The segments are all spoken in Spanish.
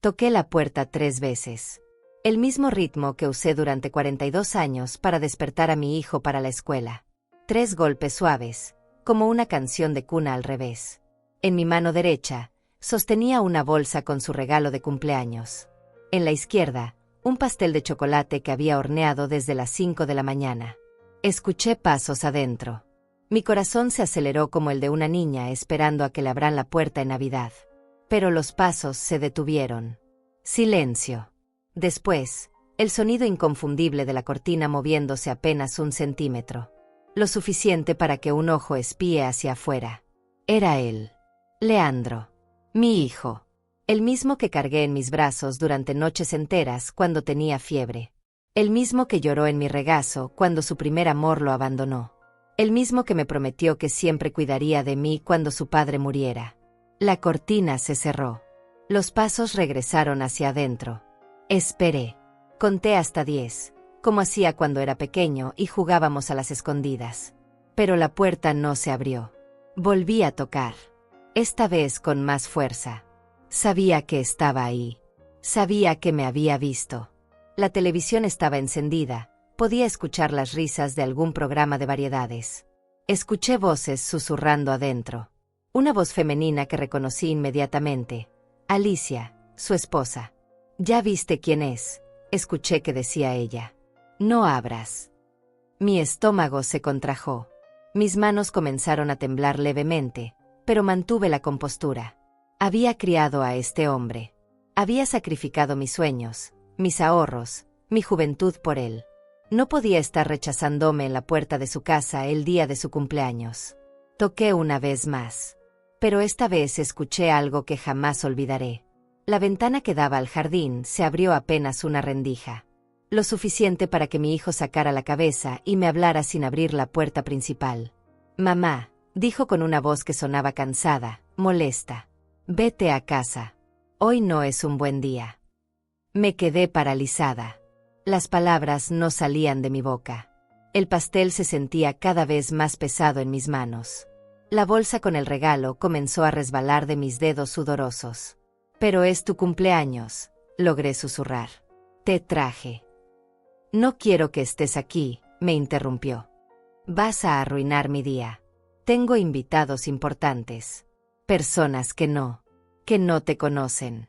Toqué la puerta 3 veces. El mismo ritmo que usé durante 42 años para despertar a mi hijo para la escuela. 3 golpes suaves, como una canción de cuna al revés. En mi mano derecha, sostenía una bolsa con su regalo de cumpleaños. En la izquierda, un pastel de chocolate que había horneado desde las 5 de la mañana. Escuché pasos adentro. Mi corazón se aceleró como el de una niña esperando a que le abran la puerta en Navidad. Pero los pasos se detuvieron. Silencio. Después, el sonido inconfundible de la cortina moviéndose apenas 1 centímetro. Lo suficiente para que un ojo espíe hacia afuera. Era él. Leandro. Mi hijo. El mismo que cargué en mis brazos durante noches enteras cuando tenía fiebre. El mismo que lloró en mi regazo cuando su primer amor lo abandonó. El mismo que me prometió que siempre cuidaría de mí cuando su padre muriera. La cortina se cerró. Los pasos regresaron hacia adentro. Esperé. Conté hasta 10, como hacía cuando era pequeño y jugábamos a las escondidas. Pero la puerta no se abrió. Volví a tocar. Esta vez con más fuerza. Sabía que estaba ahí. Sabía que me había visto. La televisión estaba encendida. Podía escuchar las risas de algún programa de variedades. Escuché voces susurrando adentro. Una voz femenina que reconocí inmediatamente. Alicia, su esposa. «¿Ya viste quién es?», escuché que decía ella. «No abras». Mi estómago se contrajo. Mis manos comenzaron a temblar levemente, pero mantuve la compostura. Había criado a este hombre. Había sacrificado mis sueños, mis ahorros, mi juventud por él. No podía estar rechazándome en la puerta de su casa el día de su cumpleaños. Toqué una vez más. Pero esta vez escuché algo que jamás olvidaré. La ventana que daba al jardín se abrió apenas una rendija. Lo suficiente para que mi hijo sacara la cabeza y me hablara sin abrir la puerta principal. «Mamá», dijo con una voz que sonaba cansada, molesta. «Vete a casa. Hoy no es un buen día». Me quedé paralizada. Las palabras no salían de mi boca. El pastel se sentía cada vez más pesado en mis manos. La bolsa con el regalo comenzó a resbalar de mis dedos sudorosos. «Pero es tu cumpleaños», logré susurrar. «Te traje». «No quiero que estés aquí», me interrumpió. «Vas a arruinar mi día. Tengo invitados importantes. Personas que no te conocen.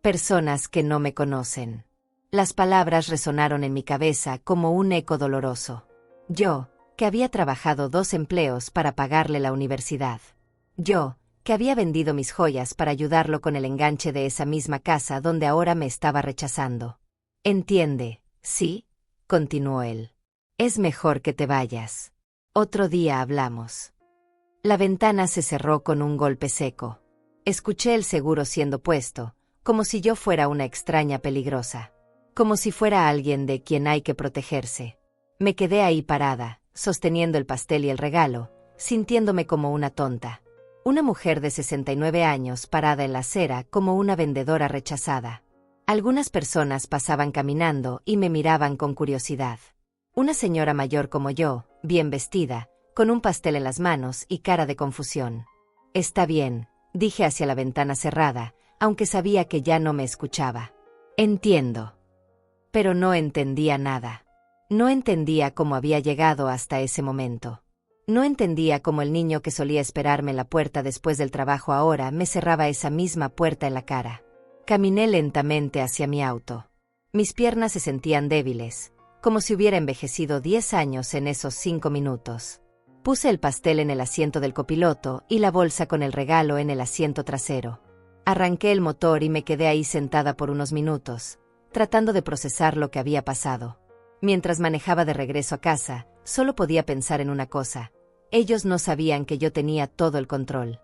Personas que no me conocen». Las palabras resonaron en mi cabeza como un eco doloroso. Yo, que había trabajado 2 empleos para pagarle la universidad. Yo, que había vendido mis joyas para ayudarlo con el enganche de esa misma casa donde ahora me estaba rechazando. «Entiende, ¿sí?», continuó él. «Es mejor que te vayas. Otro día hablamos». La ventana se cerró con un golpe seco. Escuché el seguro siendo puesto, como si yo fuera una extraña peligrosa. Como si fuera alguien de quien hay que protegerse. Me quedé ahí parada, sosteniendo el pastel y el regalo, sintiéndome como una tonta. Una mujer de 69 años parada en la acera como una vendedora rechazada. Algunas personas pasaban caminando y me miraban con curiosidad. Una señora mayor como yo, bien vestida, con un pastel en las manos y cara de confusión. «Está bien», dije hacia la ventana cerrada, aunque sabía que ya no me escuchaba. «Entiendo». Pero no entendía nada. No entendía cómo había llegado hasta ese momento. No entendía cómo el niño que solía esperarme en la puerta después del trabajo ahora me cerraba esa misma puerta en la cara. Caminé lentamente hacia mi auto. Mis piernas se sentían débiles, como si hubiera envejecido 10 años en esos 5 minutos. Puse el pastel en el asiento del copiloto y la bolsa con el regalo en el asiento trasero. Arranqué el motor y me quedé ahí sentada por unos minutos, tratando de procesar lo que había pasado. Mientras manejaba de regreso a casa, solo podía pensar en una cosa. Ellos no sabían que yo tenía todo el control.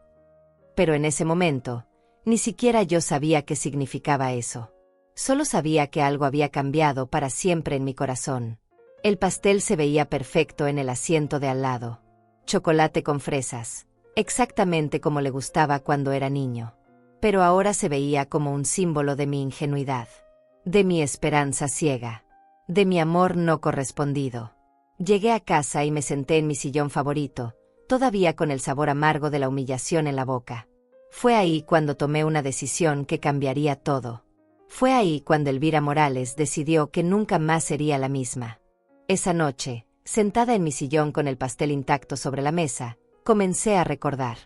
Pero en ese momento, ni siquiera yo sabía qué significaba eso. Solo sabía que algo había cambiado para siempre en mi corazón. El pastel se veía perfecto en el asiento de al lado. Chocolate con fresas, exactamente como le gustaba cuando era niño. Pero ahora se veía como un símbolo de mi ingenuidad. De mi esperanza ciega. De mi amor no correspondido. Llegué a casa y me senté en mi sillón favorito, todavía con el sabor amargo de la humillación en la boca. Fue ahí cuando tomé una decisión que cambiaría todo. Fue ahí cuando Elvira Morales decidió que nunca más sería la misma. Esa noche, sentada en mi sillón con el pastel intacto sobre la mesa, comencé a recordar.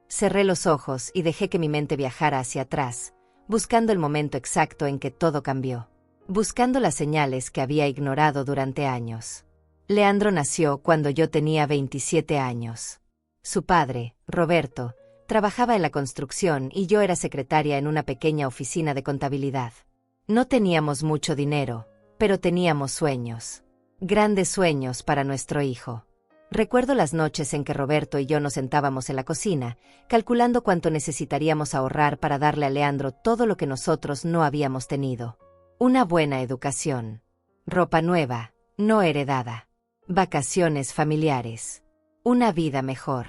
Cerré los ojos y dejé que mi mente viajara hacia atrás, buscando el momento exacto en que todo cambió. Buscando las señales que había ignorado durante años. Leandro nació cuando yo tenía 27 años. Su padre, Roberto, trabajaba en la construcción y yo era secretaria en una pequeña oficina de contabilidad. No teníamos mucho dinero, pero teníamos sueños. Grandes sueños para nuestro hijo. Recuerdo las noches en que Roberto y yo nos sentábamos en la cocina, calculando cuánto necesitaríamos ahorrar para darle a Leandro todo lo que nosotros no habíamos tenido. Una buena educación. Ropa nueva, no heredada. Vacaciones familiares. Una vida mejor.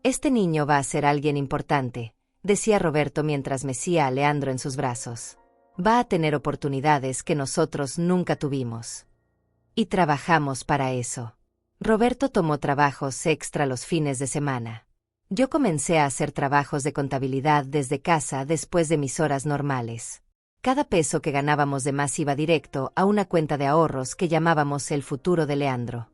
Este niño va a ser alguien importante, decía Roberto mientras mecía a Leandro en sus brazos. Va a tener oportunidades que nosotros nunca tuvimos. Y trabajamos para eso. Roberto tomó trabajos extra los fines de semana. Yo comencé a hacer trabajos de contabilidad desde casa después de mis horas normales. Cada peso que ganábamos de más iba directo a una cuenta de ahorros que llamábamos el futuro de Leandro.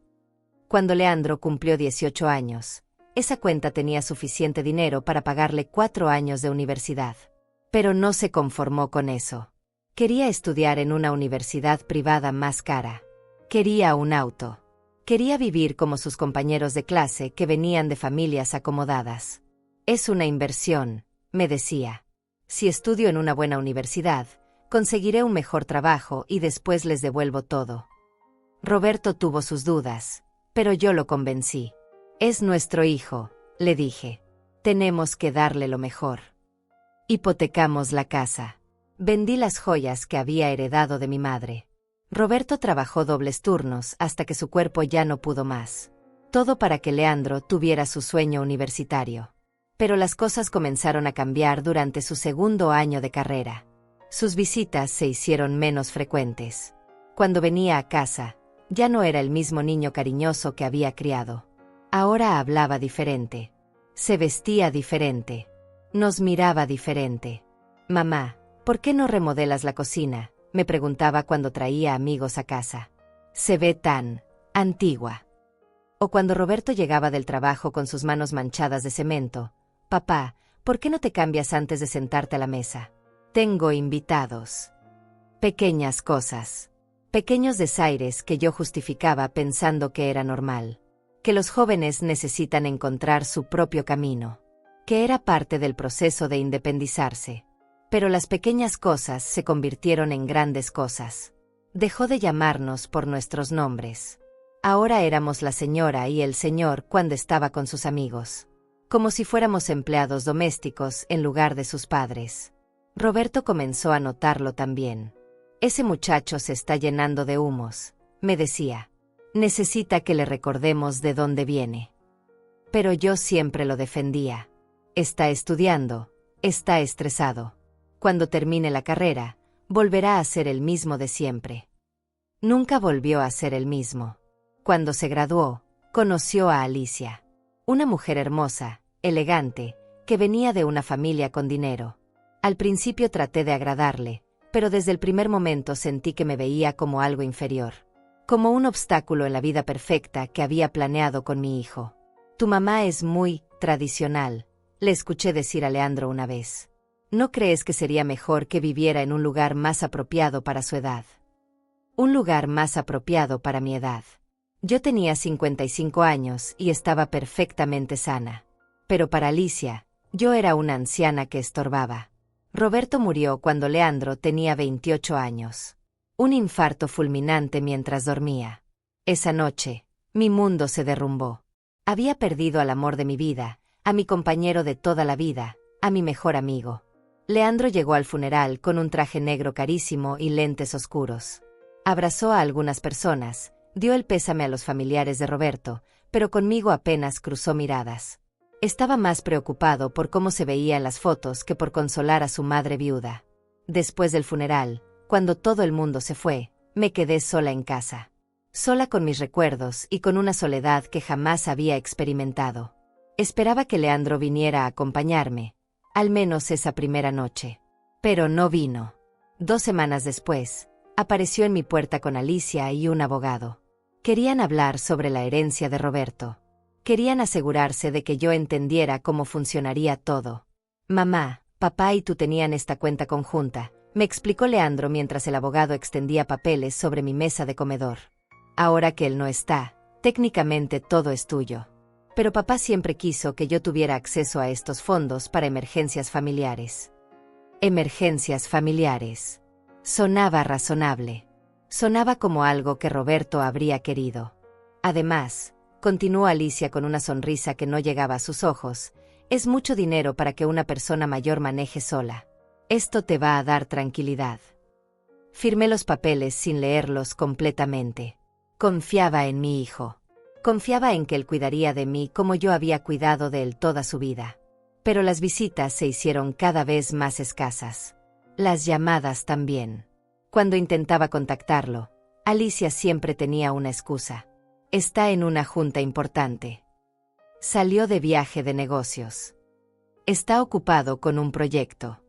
Cuando Leandro cumplió 18 años, esa cuenta tenía suficiente dinero para pagarle 4 años de universidad. Pero no se conformó con eso. Quería estudiar en una universidad privada más cara. Quería un auto. Quería vivir como sus compañeros de clase que venían de familias acomodadas. Es una inversión, me decía. Si estudio en una buena universidad, conseguiré un mejor trabajo y después les devuelvo todo. Roberto tuvo sus dudas, pero yo lo convencí. Es nuestro hijo, le dije. Tenemos que darle lo mejor. Hipotecamos la casa. Vendí las joyas que había heredado de mi madre. Roberto trabajó dobles turnos hasta que su cuerpo ya no pudo más. Todo para que Leandro tuviera su sueño universitario. Pero las cosas comenzaron a cambiar durante su segundo año de carrera. Sus visitas se hicieron menos frecuentes. Cuando venía a casa, ya no era el mismo niño cariñoso que había criado. Ahora hablaba diferente. Se vestía diferente. Nos miraba diferente. Mamá, ¿por qué no remodelas la cocina?, me preguntaba cuando traía amigos a casa. Se ve tan antigua. O cuando Roberto llegaba del trabajo con sus manos manchadas de cemento. Papá, ¿por qué no te cambias antes de sentarte a la mesa? Tengo invitados. Pequeñas cosas. Pequeños desaires que yo justificaba pensando que era normal. Que los jóvenes necesitan encontrar su propio camino. Que era parte del proceso de independizarse. Pero las pequeñas cosas se convirtieron en grandes cosas. Dejó de llamarnos por nuestros nombres. Ahora éramos la señora y el señor cuando estaba con sus amigos. Como si fuéramos empleados domésticos en lugar de sus padres. Roberto comenzó a notarlo también. Ese muchacho se está llenando de humos, me decía. Necesita que le recordemos de dónde viene. Pero yo siempre lo defendía. Está estudiando, está estresado. Cuando termine la carrera, volverá a ser el mismo de siempre. Nunca volvió a ser el mismo. Cuando se graduó, conoció a Alicia. Una mujer hermosa, elegante, que venía de una familia con dinero. Al principio traté de agradarle, pero desde el primer momento sentí que me veía como algo inferior. Como un obstáculo en la vida perfecta que había planeado con mi hijo. Tu mamá es muy tradicional, le escuché decir a Leandro una vez. ¿No crees que sería mejor que viviera en un lugar más apropiado para su edad? Un lugar más apropiado para mi edad. Yo tenía 55 años y estaba perfectamente sana. Pero para Alicia, yo era una anciana que estorbaba. Roberto murió cuando Leandro tenía 28 años. Un infarto fulminante mientras dormía. Esa noche, mi mundo se derrumbó. Había perdido al amor de mi vida, a mi compañero de toda la vida, a mi mejor amigo. Leandro llegó al funeral con un traje negro carísimo y lentes oscuros. Abrazó a algunas personas, dio el pésame a los familiares de Roberto, pero conmigo apenas cruzó miradas. Estaba más preocupado por cómo se veía en las fotos que por consolar a su madre viuda. Después del funeral, cuando todo el mundo se fue, me quedé sola en casa. Sola con mis recuerdos y con una soledad que jamás había experimentado. Esperaba que Leandro viniera a acompañarme. Al menos esa primera noche. Pero no vino. 2 semanas después, apareció en mi puerta con Alicia y un abogado. Querían hablar sobre la herencia de Roberto. Querían asegurarse de que yo entendiera cómo funcionaría todo. Mamá, papá y tú tenían esta cuenta conjunta, me explicó Leandro mientras el abogado extendía papeles sobre mi mesa de comedor. Ahora que él no está, técnicamente todo es tuyo. Pero papá siempre quiso que yo tuviera acceso a estos fondos para emergencias familiares. Emergencias familiares. Sonaba razonable. Sonaba como algo que Roberto habría querido. Además, continuó Alicia con una sonrisa que no llegaba a sus ojos, es mucho dinero para que una persona mayor maneje sola. Esto te va a dar tranquilidad. Firmé los papeles sin leerlos completamente. Confiaba en mi hijo. Confiaba en que él cuidaría de mí como yo había cuidado de él toda su vida. Pero las visitas se hicieron cada vez más escasas. Las llamadas también. Cuando intentaba contactarlo, Alicia siempre tenía una excusa. Está en una junta importante. Salió de viaje de negocios. Está ocupado con un proyecto.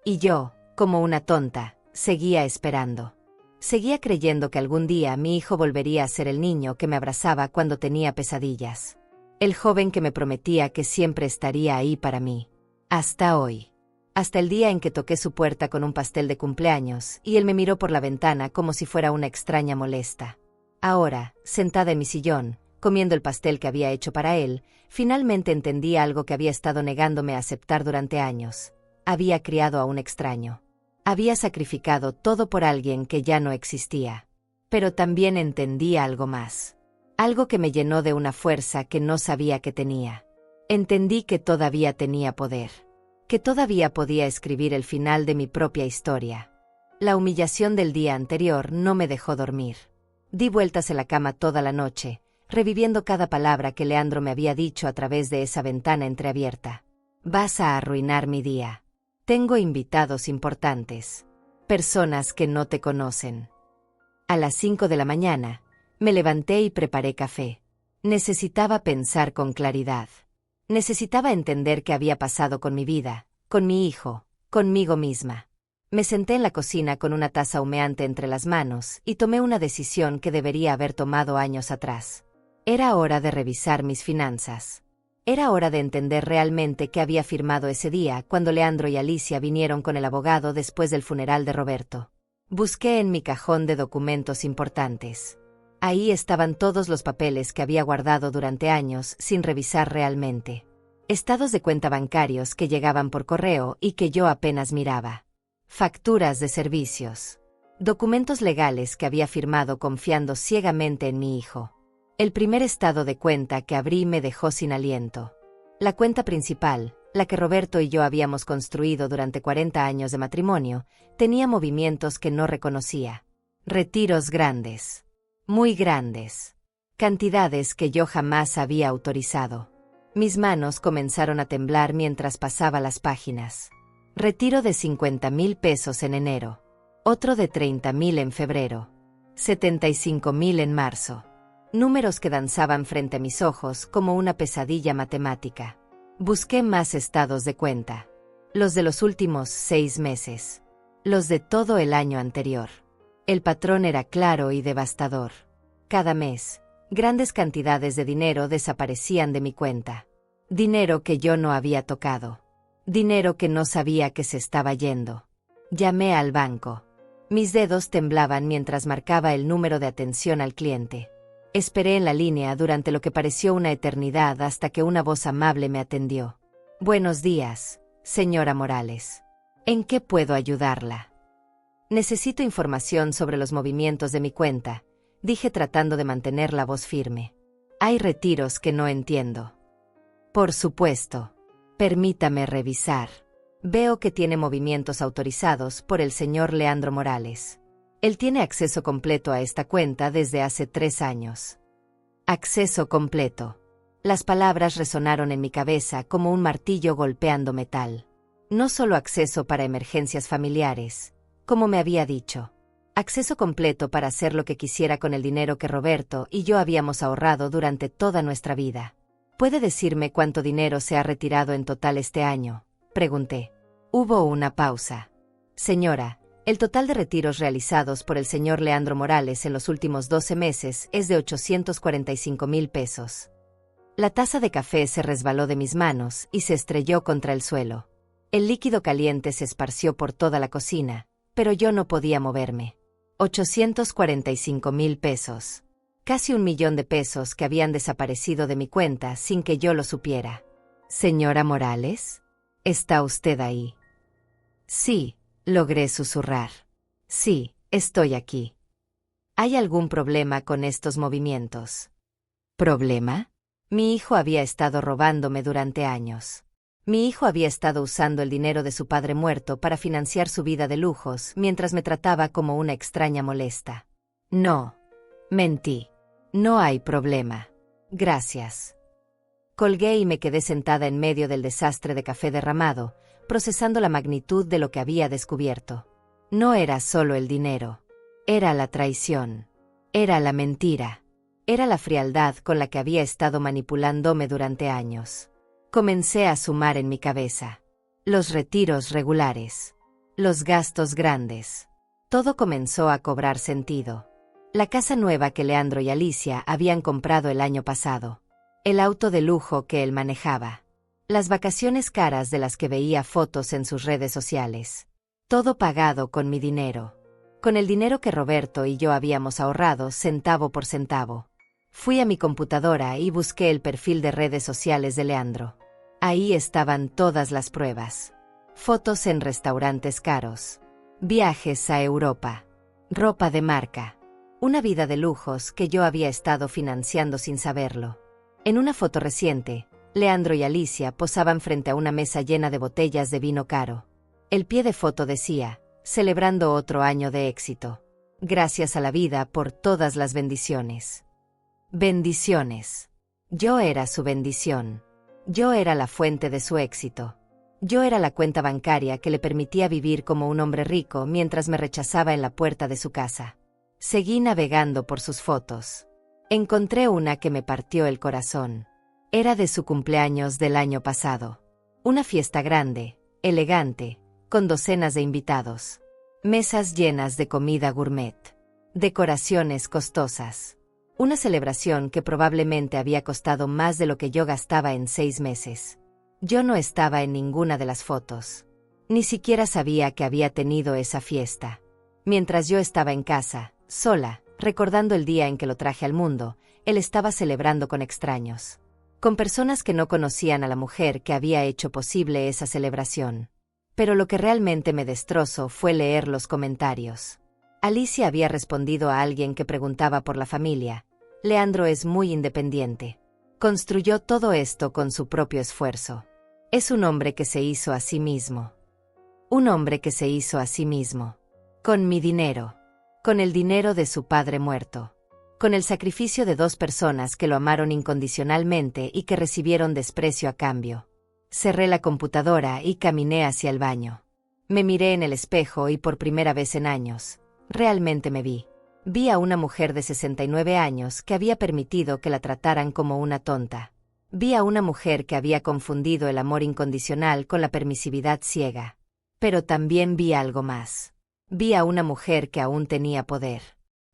Y yo, como una tonta, seguía esperando. Seguía creyendo que algún día mi hijo volvería a ser el niño que me abrazaba cuando tenía pesadillas. El joven que me prometía que siempre estaría ahí para mí. Hasta hoy. Hasta el día en que toqué su puerta con un pastel de cumpleaños y él me miró por la ventana como si fuera una extraña molesta. Ahora, sentada en mi sillón, comiendo el pastel que había hecho para él, finalmente entendí algo que había estado negándome a aceptar durante años. Había criado a un extraño. Había sacrificado todo por alguien que ya no existía. Pero también entendí algo más. Algo que me llenó de una fuerza que no sabía que tenía. Entendí que todavía tenía poder. Que todavía podía escribir el final de mi propia historia. La humillación del día anterior no me dejó dormir. Di vueltas en la cama toda la noche, reviviendo cada palabra que Leandro me había dicho a través de esa ventana entreabierta. Vas a arruinar mi día. Tengo invitados importantes. Personas que no te conocen. A las 5 de la mañana, me levanté y preparé café. Necesitaba pensar con claridad. Necesitaba entender qué había pasado con mi vida, con mi hijo, conmigo misma. Me senté en la cocina con una taza humeante entre las manos y tomé una decisión que debería haber tomado años atrás. Era hora de revisar mis finanzas. Era hora de entender realmente qué había firmado ese día cuando Leandro y Alicia vinieron con el abogado después del funeral de Roberto. Busqué en mi cajón de documentos importantes. Ahí estaban todos los papeles que había guardado durante años sin revisar realmente. Estados de cuenta bancarios que llegaban por correo y que yo apenas miraba. Facturas de servicios. Documentos legales que había firmado confiando ciegamente en mi hijo. El primer estado de cuenta que abrí me dejó sin aliento. La cuenta principal, la que Roberto y yo habíamos construido durante 40 años de matrimonio, tenía movimientos que no reconocía. Retiros grandes. Muy grandes. Cantidades que yo jamás había autorizado. Mis manos comenzaron a temblar mientras pasaba las páginas. Retiro de 50,000 pesos en enero. Otro de 30,000 en febrero. 75,000 en marzo. Números que danzaban frente a mis ojos como una pesadilla matemática. Busqué más estados de cuenta. Los de los últimos 6 meses. Los de todo el año anterior. El patrón era claro y devastador. Cada mes, grandes cantidades de dinero desaparecían de mi cuenta. Dinero que yo no había tocado. Dinero que no sabía que se estaba yendo. Llamé al banco. Mis dedos temblaban mientras marcaba el número de atención al cliente. Esperé en la línea durante lo que pareció una eternidad hasta que una voz amable me atendió. Buenos días, señora Morales. ¿En qué puedo ayudarla? Necesito información sobre los movimientos de mi cuenta, dije tratando de mantener la voz firme. Hay retiros que no entiendo. Por supuesto. Permítame revisar. Veo que tiene movimientos autorizados por el señor Leandro Morales. Él tiene acceso completo a esta cuenta desde hace 3 años. Acceso completo. Las palabras resonaron en mi cabeza como un martillo golpeando metal. No solo acceso para emergencias familiares, como me había dicho. Acceso completo para hacer lo que quisiera con el dinero que Roberto y yo habíamos ahorrado durante toda nuestra vida. ¿Puede decirme cuánto dinero se ha retirado en total este año?, pregunté. Hubo una pausa. Señora, El total de retiros realizados por el señor Leandro Morales en los últimos 12 meses es de 845,000 pesos. La taza de café se resbaló de mis manos y se estrelló contra el suelo. El líquido caliente se esparció por toda la cocina, pero yo no podía moverme. 845,000 pesos. Casi 1 millón de pesos que habían desaparecido de mi cuenta sin que yo lo supiera. Señora Morales, ¿está usted ahí? Sí, logré susurrar. Sí, estoy aquí. ¿Hay algún problema con estos movimientos? ¿Problema? Mi hijo había estado robándome durante años. Mi hijo había estado usando el dinero de su padre muerto para financiar su vida de lujos mientras me trataba como una extraña molesta. No. Mentí. No hay problema. Gracias. Colgué y me quedé sentada en medio del desastre de café derramado, procesando la magnitud de lo que había descubierto. No era solo el dinero. Era la traición. Era la mentira. Era la frialdad con la que había estado manipulándome durante años. Comencé a sumar en mi cabeza. Los retiros regulares. Los gastos grandes. Todo comenzó a cobrar sentido. La casa nueva que Leandro y Alicia habían comprado el año pasado. El auto de lujo que él manejaba. Las vacaciones caras de las que veía fotos en sus redes sociales. Todo pagado con mi dinero. Con el dinero que Roberto y yo habíamos ahorrado centavo por centavo. Fui a mi computadora y busqué el perfil de redes sociales de Leandro. Ahí estaban todas las pruebas. Fotos en restaurantes caros. Viajes a Europa. Ropa de marca. Una vida de lujos que yo había estado financiando sin saberlo. En una foto reciente, Leandro y Alicia posaban frente a una mesa llena de botellas de vino caro. El pie de foto decía, celebrando otro año de éxito. Gracias a la vida por todas las bendiciones. Bendiciones. Yo era su bendición. Yo era la fuente de su éxito. Yo era la cuenta bancaria que le permitía vivir como un hombre rico mientras me rechazaba en la puerta de su casa. Seguí navegando por sus fotos. Encontré una que me partió el corazón. Era de su cumpleaños del año pasado. Una fiesta grande, elegante, con docenas de invitados. Mesas llenas de comida gourmet. Decoraciones costosas. Una celebración que probablemente había costado más de lo que yo gastaba en 6 meses. Yo no estaba en ninguna de las fotos. Ni siquiera sabía que había tenido esa fiesta. Mientras yo estaba en casa, sola, recordando el día en que lo traje al mundo, él estaba celebrando con extraños. Con personas que no conocían a la mujer que había hecho posible esa celebración. Pero lo que realmente me destrozó fue leer los comentarios. Alicia había respondido a alguien que preguntaba por la familia. Leandro es muy independiente. Construyó todo esto con su propio esfuerzo. Es un hombre que se hizo a sí mismo. Un hombre que se hizo a sí mismo. Con mi dinero. Con el dinero de su padre muerto. Con el sacrificio de 2 personas que lo amaron incondicionalmente y que recibieron desprecio a cambio. Cerré la computadora y caminé hacia el baño. Me miré en el espejo y por primera vez en años, realmente me vi. Vi a una mujer de 69 años que había permitido que la trataran como una tonta. Vi a una mujer que había confundido el amor incondicional con la permisividad ciega. Pero también vi algo más. Vi a una mujer que aún tenía poder.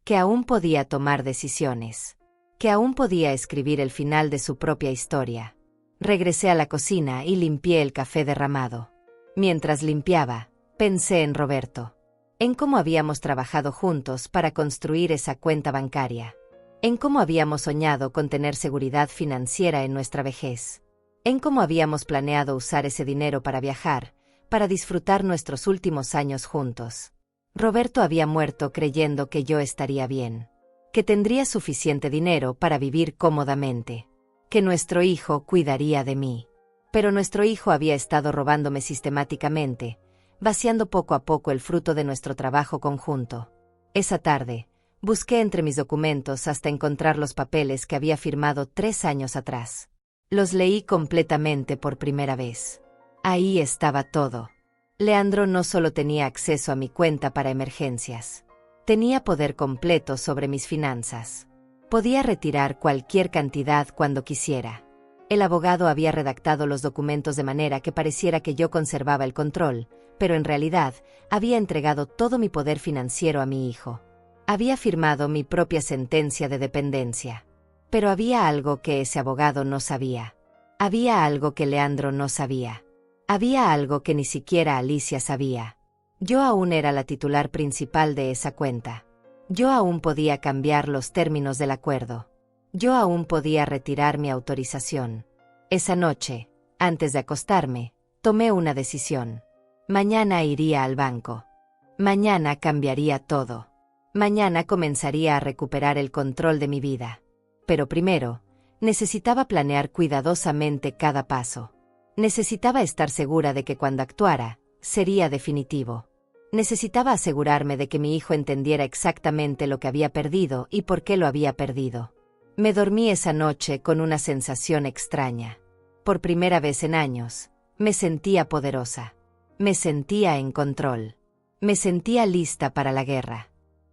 Que aún podía tomar decisiones. Que aún podía escribir el final de su propia historia. Regresé a la cocina y limpié el café derramado. Mientras limpiaba, pensé en Roberto. En cómo habíamos trabajado juntos para construir esa cuenta bancaria. En cómo habíamos soñado con tener seguridad financiera en nuestra vejez. En cómo habíamos planeado usar ese dinero para viajar, para disfrutar nuestros últimos años juntos. Roberto había muerto creyendo que yo estaría bien. Que tendría suficiente dinero para vivir cómodamente. Que nuestro hijo cuidaría de mí. Pero nuestro hijo había estado robándome sistemáticamente, vaciando poco a poco el fruto de nuestro trabajo conjunto. Esa tarde, busqué entre mis documentos hasta encontrar los papeles que había firmado 3 años atrás. Los leí completamente por primera vez. Ahí estaba todo. Leandro no solo tenía acceso a mi cuenta para emergencias. Tenía poder completo sobre mis finanzas. Podía retirar cualquier cantidad cuando quisiera. El abogado había redactado los documentos de manera que pareciera que yo conservaba el control, pero en realidad, había entregado todo mi poder financiero a mi hijo. Había firmado mi propia sentencia de dependencia. Pero había algo que ese abogado no sabía. Había algo que Leandro no sabía. Había algo que ni siquiera Alicia sabía. Yo aún era la titular principal de esa cuenta. Yo aún podía cambiar los términos del acuerdo. Yo aún podía retirar mi autorización. Esa noche, antes de acostarme, tomé una decisión. Mañana iría al banco. Mañana cambiaría todo. Mañana comenzaría a recuperar el control de mi vida. Pero primero, necesitaba planear cuidadosamente cada paso. Necesitaba estar segura de que cuando actuara, sería definitivo. Necesitaba asegurarme de que mi hijo entendiera exactamente lo que había perdido y por qué lo había perdido. Me dormí esa noche con una sensación extraña. Por primera vez en años, me sentía poderosa. Me sentía en control. Me sentía lista para la guerra.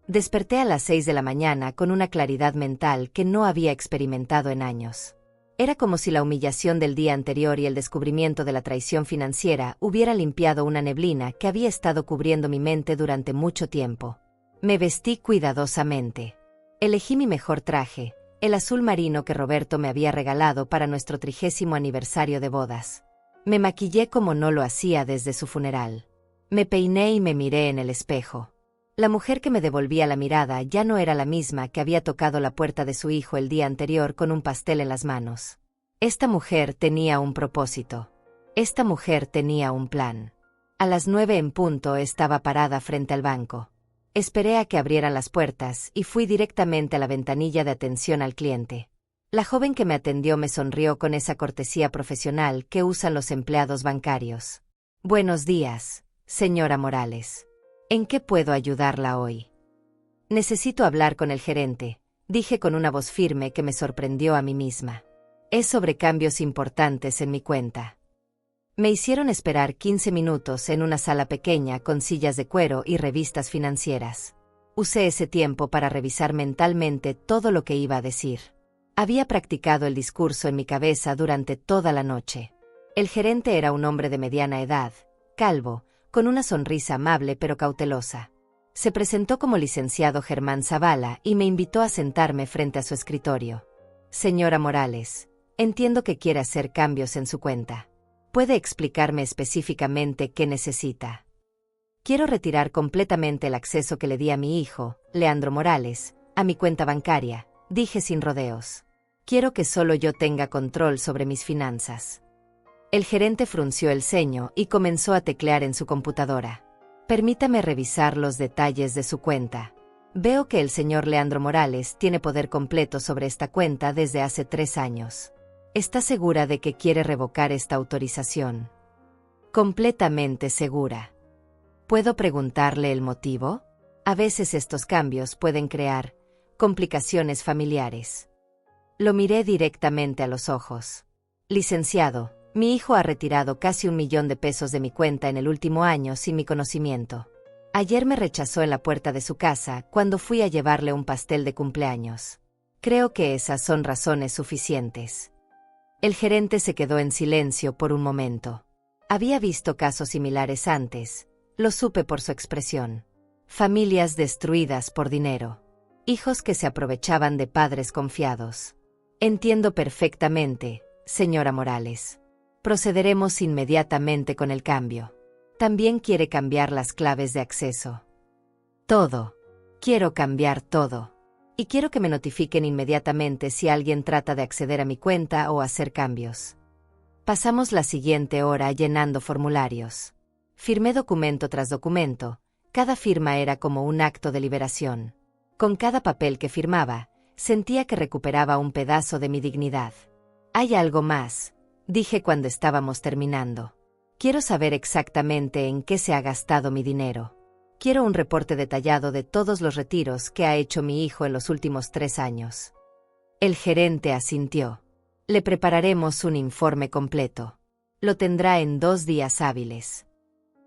Desperté a las 6 de la mañana con una claridad mental que no había experimentado en años. Era como si la humillación del día anterior y el descubrimiento de la traición financiera hubiera limpiado una neblina que había estado cubriendo mi mente durante mucho tiempo. Me vestí cuidadosamente. Elegí mi mejor traje, el azul marino que Roberto me había regalado para nuestro 30º aniversario de bodas. Me maquillé como no lo hacía desde su funeral. Me peiné y me miré en el espejo. La mujer que me devolvía la mirada ya no era la misma que había tocado la puerta de su hijo el día anterior con un pastel en las manos. Esta mujer tenía un propósito. Esta mujer tenía un plan. A las 9 en punto estaba parada frente al banco. Esperé a que abrieran las puertas y fui directamente a la ventanilla de atención al cliente. La joven que me atendió me sonrió con esa cortesía profesional que usan los empleados bancarios. Buenos días, señora Morales. ¿En qué puedo ayudarla hoy? Necesito hablar con el gerente, dije con una voz firme que me sorprendió a mí misma. Es sobre cambios importantes en mi cuenta. Me hicieron esperar 15 minutos en una sala pequeña con sillas de cuero y revistas financieras. Usé ese tiempo para revisar mentalmente todo lo que iba a decir. Había practicado el discurso en mi cabeza durante toda la noche. El gerente era un hombre de mediana edad, calvo, con una sonrisa amable pero cautelosa. Se presentó como licenciado Germán Zavala y me invitó a sentarme frente a su escritorio. Señora Morales, entiendo que quiere hacer cambios en su cuenta. ¿Puede explicarme específicamente qué necesita? Quiero retirar completamente el acceso que le di a mi hijo, Leandro Morales, a mi cuenta bancaria, dije sin rodeos. Quiero que solo yo tenga control sobre mis finanzas. El gerente frunció el ceño y comenzó a teclear en su computadora. Permítame revisar los detalles de su cuenta. Veo que el señor Leandro Morales tiene poder completo sobre esta cuenta desde hace 3 años. ¿Está segura de que quiere revocar esta autorización? Completamente segura. ¿Puedo preguntarle el motivo? A veces estos cambios pueden crear complicaciones familiares. Lo miré directamente a los ojos. Licenciado, mi hijo ha retirado casi 1 millón de pesos de mi cuenta en el último año sin mi conocimiento. Ayer me rechazó en la puerta de su casa cuando fui a llevarle un pastel de cumpleaños. Creo que esas son razones suficientes. El gerente se quedó en silencio por un momento. Había visto casos similares antes, lo supe por su expresión. Familias destruidas por dinero. Hijos que se aprovechaban de padres confiados. Entiendo perfectamente, señora Morales. Procederemos inmediatamente con el cambio. También quiere cambiar las claves de acceso. Todo. Quiero cambiar todo. Y quiero que me notifiquen inmediatamente si alguien trata de acceder a mi cuenta o hacer cambios. Pasamos la siguiente hora llenando formularios. Firmé documento tras documento. Cada firma era como un acto de liberación. Con cada papel que firmaba, sentía que recuperaba un pedazo de mi dignidad. Hay algo más, dije cuando estábamos terminando. Quiero saber exactamente en qué se ha gastado mi dinero. Quiero un reporte detallado de todos los retiros que ha hecho mi hijo en los últimos 3 años. El gerente asintió. Le prepararemos un informe completo. Lo tendrá en 2 días hábiles.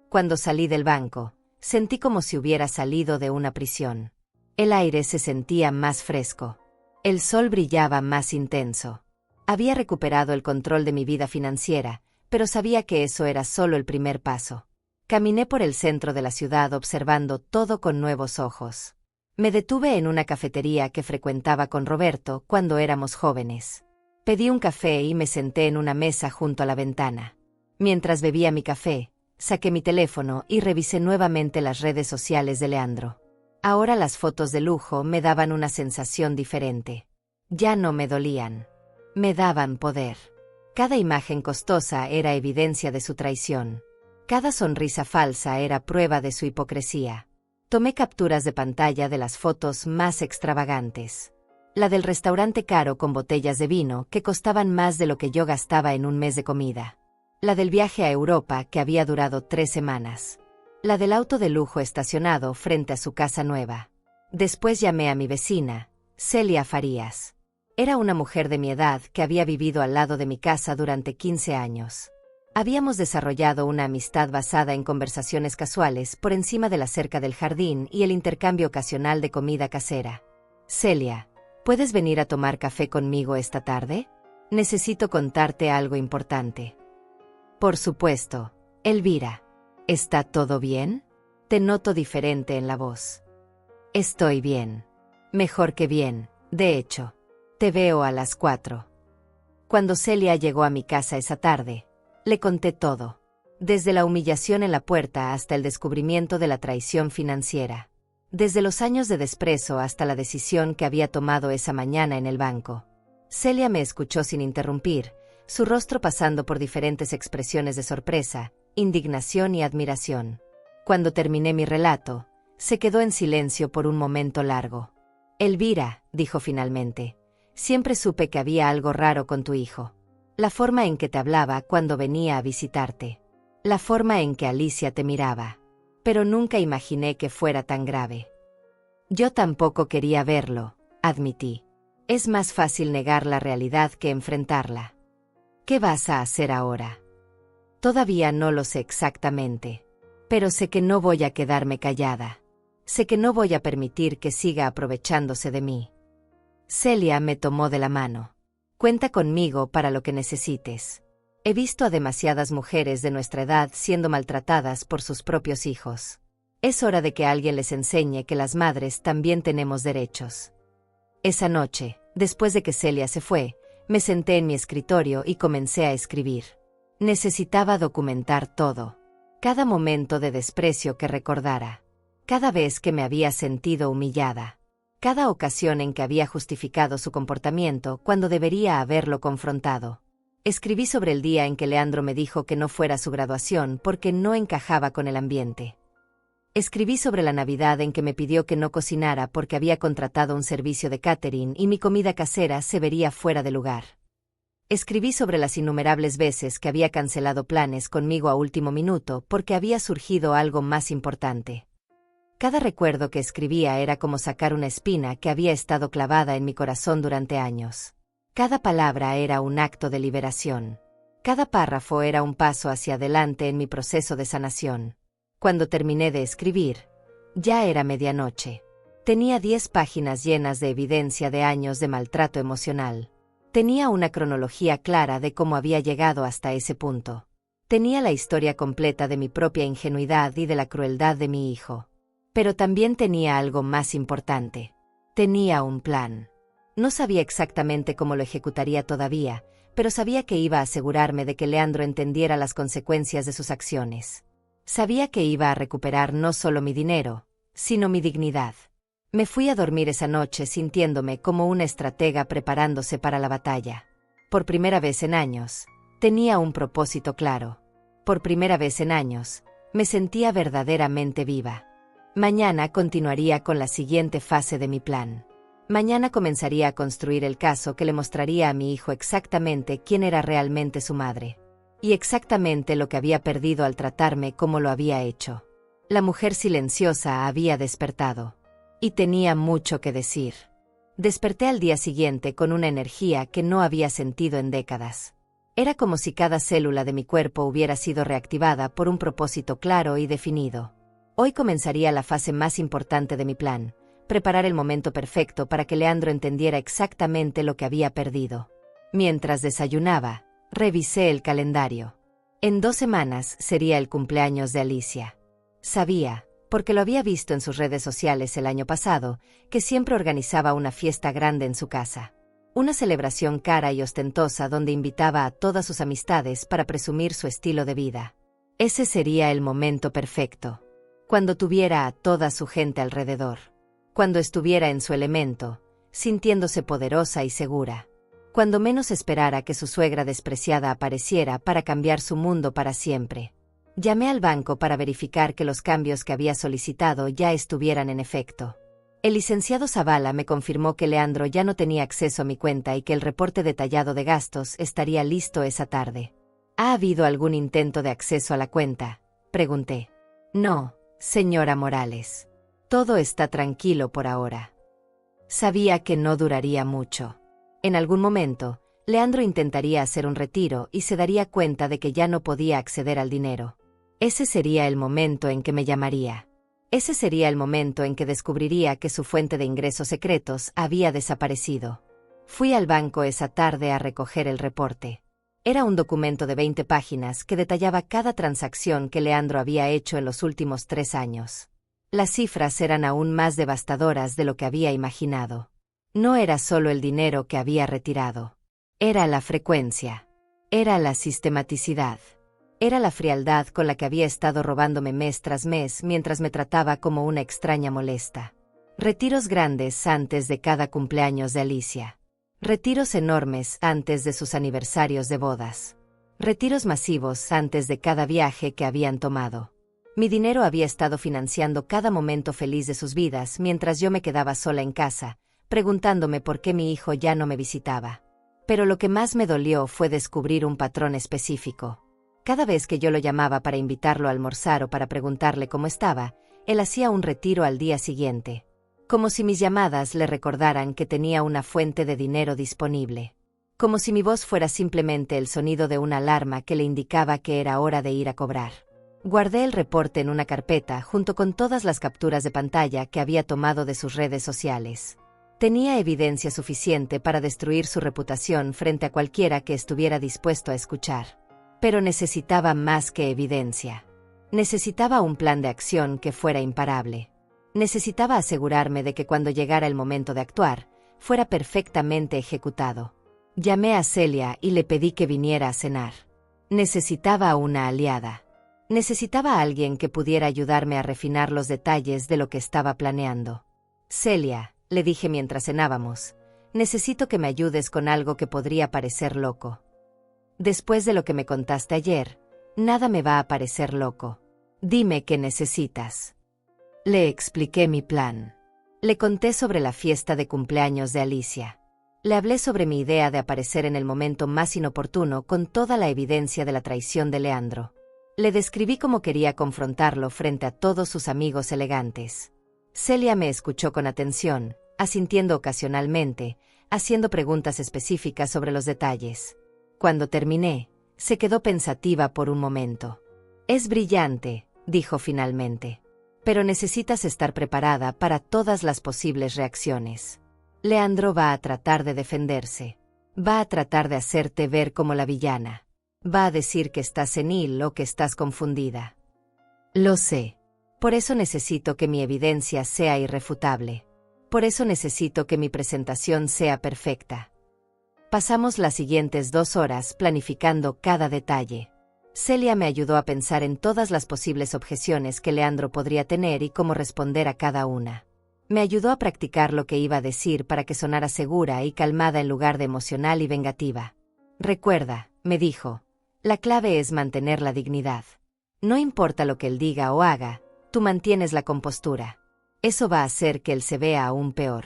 Cuando salí del banco, sentí como si hubiera salido de una prisión. El aire se sentía más fresco. El sol brillaba más intenso. Había recuperado el control de mi vida financiera, pero sabía que eso era solo el primer paso. Caminé por el centro de la ciudad observando todo con nuevos ojos. Me detuve en una cafetería que frecuentaba con Roberto cuando éramos jóvenes. Pedí un café y me senté en una mesa junto a la ventana. Mientras bebía mi café, saqué mi teléfono y revisé nuevamente las redes sociales de Leandro. Ahora las fotos de lujo me daban una sensación diferente. Ya no me dolían. Me daban poder. Cada imagen costosa era evidencia de su traición. Cada sonrisa falsa era prueba de su hipocresía. Tomé capturas de pantalla de las fotos más extravagantes. La del restaurante caro con botellas de vino que costaban más de lo que yo gastaba en un mes de comida. La del viaje a Europa que había durado 3 semanas. La del auto de lujo estacionado frente a su casa nueva. Después llamé a mi vecina, Celia Farías. Era una mujer de mi edad que había vivido al lado de mi casa durante 15 años. Habíamos desarrollado una amistad basada en conversaciones casuales por encima de la cerca del jardín y el intercambio ocasional de comida casera. Celia, ¿puedes venir a tomar café conmigo esta tarde? Necesito contarte algo importante. Por supuesto, Elvira. ¿Está todo bien? Te noto diferente en la voz. Estoy bien. Mejor que bien, de hecho. Te veo a las 4. Cuando Celia llegó a mi casa esa tarde, le conté todo. Desde la humillación en la puerta hasta el descubrimiento de la traición financiera. Desde los años de desprecio hasta la decisión que había tomado esa mañana en el banco. Celia me escuchó sin interrumpir, su rostro pasando por diferentes expresiones de sorpresa, indignación y admiración. Cuando terminé mi relato, se quedó en silencio por un momento largo. Elvira, dijo finalmente, siempre supe que había algo raro con tu hijo. La forma en que te hablaba cuando venía a visitarte. La forma en que Alicia te miraba. Pero nunca imaginé que fuera tan grave. Yo tampoco quería verlo, admití. Es más fácil negar la realidad que enfrentarla. ¿Qué vas a hacer ahora? Todavía no lo sé exactamente. Pero sé que no voy a quedarme callada. Sé que no voy a permitir que siga aprovechándose de mí. Celia me tomó de la mano. Cuenta conmigo para lo que necesites. He visto a demasiadas mujeres de nuestra edad siendo maltratadas por sus propios hijos. Es hora de que alguien les enseñe que las madres también tenemos derechos. Esa noche, después de que Celia se fue, me senté en mi escritorio y comencé a escribir. Necesitaba documentar todo. Cada momento de desprecio que recordara. Cada vez que me había sentido humillada. Cada ocasión en que había justificado su comportamiento cuando debería haberlo confrontado. Escribí sobre el día en que Leandro me dijo que no fuera a su graduación porque no encajaba con el ambiente. Escribí sobre la Navidad en que me pidió que no cocinara porque había contratado un servicio de catering y mi comida casera se vería fuera de lugar. Escribí sobre las innumerables veces que había cancelado planes conmigo a último minuto porque había surgido algo más importante. Cada recuerdo que escribía era como sacar una espina que había estado clavada en mi corazón durante años. Cada palabra era un acto de liberación. Cada párrafo era un paso hacia adelante en mi proceso de sanación. Cuando terminé de escribir, ya era medianoche. Tenía 10 páginas llenas de evidencia de años de maltrato emocional. Tenía una cronología clara de cómo había llegado hasta ese punto. Tenía la historia completa de mi propia ingenuidad y de la crueldad de mi hijo. Pero también tenía algo más importante. Tenía un plan. No sabía exactamente cómo lo ejecutaría todavía, pero sabía que iba a asegurarme de que Leandro entendiera las consecuencias de sus acciones. Sabía que iba a recuperar no solo mi dinero, sino mi dignidad. Me fui a dormir esa noche sintiéndome como una estratega preparándose para la batalla. Por primera vez en años, tenía un propósito claro. Por primera vez en años, me sentía verdaderamente viva. Mañana continuaría con la siguiente fase de mi plan. Mañana comenzaría a construir el caso que le mostraría a mi hijo exactamente quién era realmente su madre. Y exactamente lo que había perdido al tratarme como lo había hecho. La mujer silenciosa había despertado. Y tenía mucho que decir. Desperté al día siguiente con una energía que no había sentido en décadas. Era como si cada célula de mi cuerpo hubiera sido reactivada por un propósito claro y definido. Hoy comenzaría la fase más importante de mi plan, preparar el momento perfecto para que Leandro entendiera exactamente lo que había perdido. Mientras desayunaba, revisé el calendario. En 2 semanas sería el cumpleaños de Alicia. Sabía, porque lo había visto en sus redes sociales el año pasado, que siempre organizaba una fiesta grande en su casa. Una celebración cara y ostentosa donde invitaba a todas sus amistades para presumir su estilo de vida. Ese sería el momento perfecto. Cuando tuviera a toda su gente alrededor. Cuando estuviera en su elemento, sintiéndose poderosa y segura. Cuando menos esperara que su suegra despreciada apareciera para cambiar su mundo para siempre. Llamé al banco para verificar que los cambios que había solicitado ya estuvieran en efecto. El licenciado Zavala me confirmó que Leandro ya no tenía acceso a mi cuenta y que el reporte detallado de gastos estaría listo esa tarde. ¿Ha habido algún intento de acceso a la cuenta?, pregunté. No, señora Morales. Todo está tranquilo por ahora. Sabía que no duraría mucho. En algún momento, Leandro intentaría hacer un retiro y se daría cuenta de que ya no podía acceder al dinero. Ese sería el momento en que me llamaría. Ese sería el momento en que descubriría que su fuente de ingresos secretos había desaparecido. Fui al banco esa tarde a recoger el reporte. Era un documento de 20 páginas que detallaba cada transacción que Leandro había hecho en los últimos 3 años. Las cifras eran aún más devastadoras de lo que había imaginado. No era solo el dinero que había retirado. Era la frecuencia. Era la sistematicidad. Era la frialdad con la que había estado robándome mes tras mes mientras me trataba como una extraña molesta. Retiros grandes antes de cada cumpleaños de Alicia. Retiros enormes antes de sus aniversarios de bodas. Retiros masivos antes de cada viaje que habían tomado. Mi dinero había estado financiando cada momento feliz de sus vidas mientras yo me quedaba sola en casa, preguntándome por qué mi hijo ya no me visitaba. Pero lo que más me dolió fue descubrir un patrón específico. Cada vez que yo lo llamaba para invitarlo a almorzar o para preguntarle cómo estaba, él hacía un retiro al día siguiente. Como si mis llamadas le recordaran que tenía una fuente de dinero disponible. Como si mi voz fuera simplemente el sonido de una alarma que le indicaba que era hora de ir a cobrar. Guardé el reporte en una carpeta junto con todas las capturas de pantalla que había tomado de sus redes sociales. Tenía evidencia suficiente para destruir su reputación frente a cualquiera que estuviera dispuesto a escuchar. Pero necesitaba más que evidencia. Necesitaba un plan de acción que fuera imparable. Necesitaba asegurarme de que cuando llegara el momento de actuar, fuera perfectamente ejecutado. Llamé a Celia y le pedí que viniera a cenar. Necesitaba a una aliada. Necesitaba a alguien que pudiera ayudarme a refinar los detalles de lo que estaba planeando. Celia, le dije mientras cenábamos, necesito que me ayudes con algo que podría parecer loco. Después de lo que me contaste ayer, nada me va a parecer loco. Dime qué necesitas. Le expliqué mi plan. Le conté sobre la fiesta de cumpleaños de Alicia. Le hablé sobre mi idea de aparecer en el momento más inoportuno con toda la evidencia de la traición de Leandro. Le describí cómo quería confrontarlo frente a todos sus amigos elegantes. Celia me escuchó con atención, asintiendo ocasionalmente, haciendo preguntas específicas sobre los detalles. Cuando terminé, se quedó pensativa por un momento. Es brillante, dijo finalmente. Pero necesitas estar preparada para todas las posibles reacciones. Leandro va a tratar de defenderse. Va a tratar de hacerte ver como la villana. Va a decir que estás senil o que estás confundida. Lo sé. Por eso necesito que mi evidencia sea irrefutable. Por eso necesito que mi presentación sea perfecta. Pasamos las siguientes 2 horas planificando cada detalle. Celia me ayudó a pensar en todas las posibles objeciones que Leandro podría tener y cómo responder a cada una. Me ayudó a practicar lo que iba a decir para que sonara segura y calmada en lugar de emocional y vengativa. Recuerda, me dijo, la clave es mantener la dignidad. No importa lo que él diga o haga, tú mantienes la compostura. Eso va a hacer que él se vea aún peor.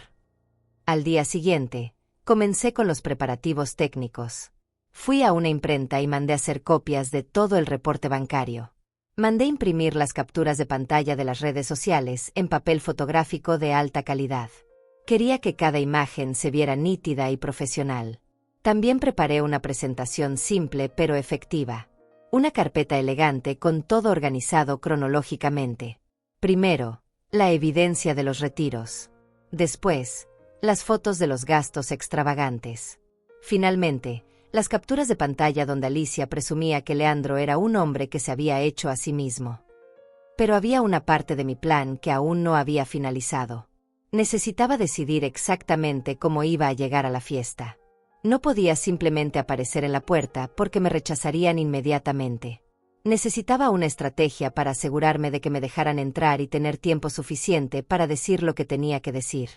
Al día siguiente, comencé con los preparativos técnicos. Fui a una imprenta y mandé hacer copias de todo el reporte bancario. Mandé imprimir las capturas de pantalla de las redes sociales en papel fotográfico de alta calidad. Quería que cada imagen se viera nítida y profesional. También preparé una presentación simple pero efectiva. Una carpeta elegante con todo organizado cronológicamente. Primero, la evidencia de los retiros. Después, las fotos de los gastos extravagantes. Finalmente, Las capturas de pantalla donde Alicia presumía que Leandro era un hombre que se había hecho a sí mismo. Pero había una parte de mi plan que aún no había finalizado. Necesitaba decidir exactamente cómo iba a llegar a la fiesta. No podía simplemente aparecer en la puerta porque me rechazarían inmediatamente. Necesitaba una estrategia para asegurarme de que me dejaran entrar y tener tiempo suficiente para decir lo que tenía que decir.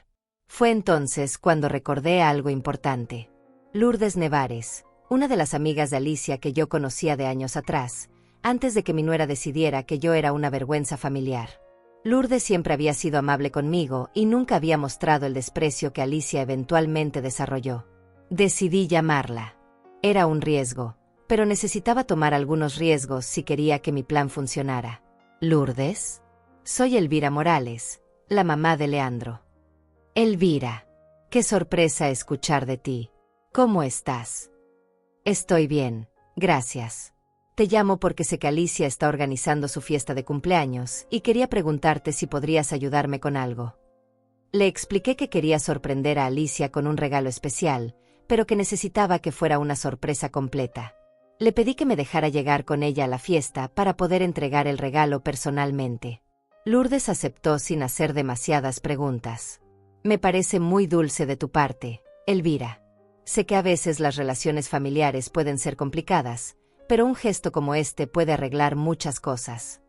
Fue entonces cuando recordé algo importante. Lourdes Nevares, una de las amigas de Alicia que yo conocía de años atrás, antes de que mi nuera decidiera que yo era una vergüenza familiar. Lourdes siempre había sido amable conmigo y nunca había mostrado el desprecio que Alicia eventualmente desarrolló. Decidí llamarla. Era un riesgo, pero necesitaba tomar algunos riesgos si quería que mi plan funcionara. ¿Lourdes? Soy Elvira Morales, la mamá de Leandro. Elvira, qué sorpresa escuchar de ti. ¿Cómo estás? Estoy bien, gracias. Te llamo porque sé que Alicia está organizando su fiesta de cumpleaños y quería preguntarte si podrías ayudarme con algo. Le expliqué que quería sorprender a Alicia con un regalo especial, pero que necesitaba que fuera una sorpresa completa. Le pedí que me dejara llegar con ella a la fiesta para poder entregar el regalo personalmente. Lourdes aceptó sin hacer demasiadas preguntas. Me parece muy dulce de tu parte, Elvira. Sé que a veces las relaciones familiares pueden ser complicadas, pero un gesto como este puede arreglar muchas cosas.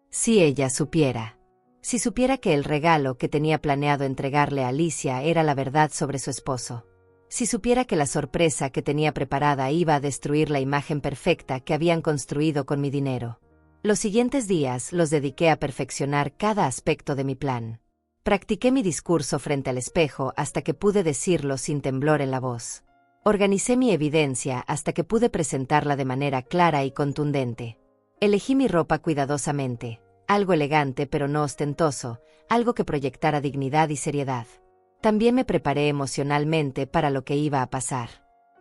Si ella supiera. Si supiera que el regalo que tenía planeado entregarle a Alicia era la verdad sobre su esposo. Si supiera que la sorpresa que tenía preparada iba a destruir la imagen perfecta que habían construido con mi dinero. Los siguientes días los dediqué a perfeccionar cada aspecto de mi plan. Practiqué mi discurso frente al espejo hasta que pude decirlo sin temblor en la voz. Organicé mi evidencia hasta que pude presentarla de manera clara y contundente. Elegí mi ropa cuidadosamente, algo elegante pero no ostentoso, algo que proyectara dignidad y seriedad. También me preparé emocionalmente para lo que iba a pasar.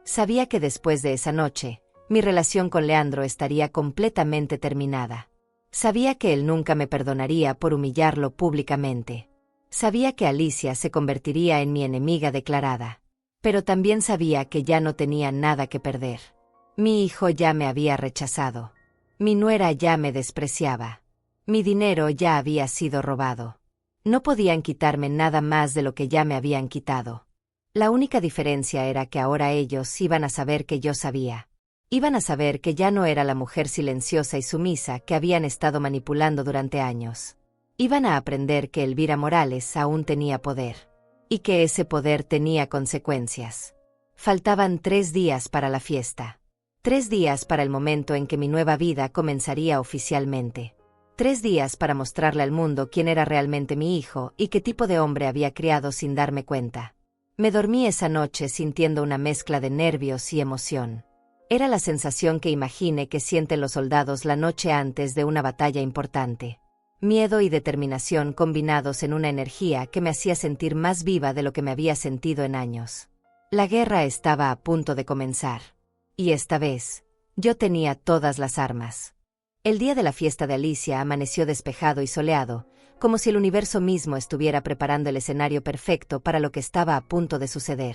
Sabía que después de esa noche, mi relación con Leandro estaría completamente terminada. Sabía que él nunca me perdonaría por humillarlo públicamente. Sabía que Alicia se convertiría en mi enemiga declarada. Pero también sabía que ya no tenía nada que perder. Mi hijo ya me había rechazado. Mi nuera ya me despreciaba. Mi dinero ya había sido robado. No podían quitarme nada más de lo que ya me habían quitado. La única diferencia era que ahora ellos iban a saber que yo sabía. Iban a saber que ya no era la mujer silenciosa y sumisa que habían estado manipulando durante años. Iban a aprender que Elvira Morales aún tenía poder. Y que ese poder tenía consecuencias. Faltaban 3 días para la fiesta. 3 días para el momento en que mi nueva vida comenzaría oficialmente. 3 días para mostrarle al mundo quién era realmente mi hijo y qué tipo de hombre había criado sin darme cuenta. Me dormí esa noche sintiendo una mezcla de nervios y emoción. Era la sensación que imagine que sienten los soldados la noche antes de una batalla importante. Miedo y determinación combinados en una energía que me hacía sentir más viva de lo que me había sentido en años. La guerra estaba a punto de comenzar. Y esta vez, yo tenía todas las armas. El día de la fiesta de Alicia amaneció despejado y soleado, como si el universo mismo estuviera preparando el escenario perfecto para lo que estaba a punto de suceder.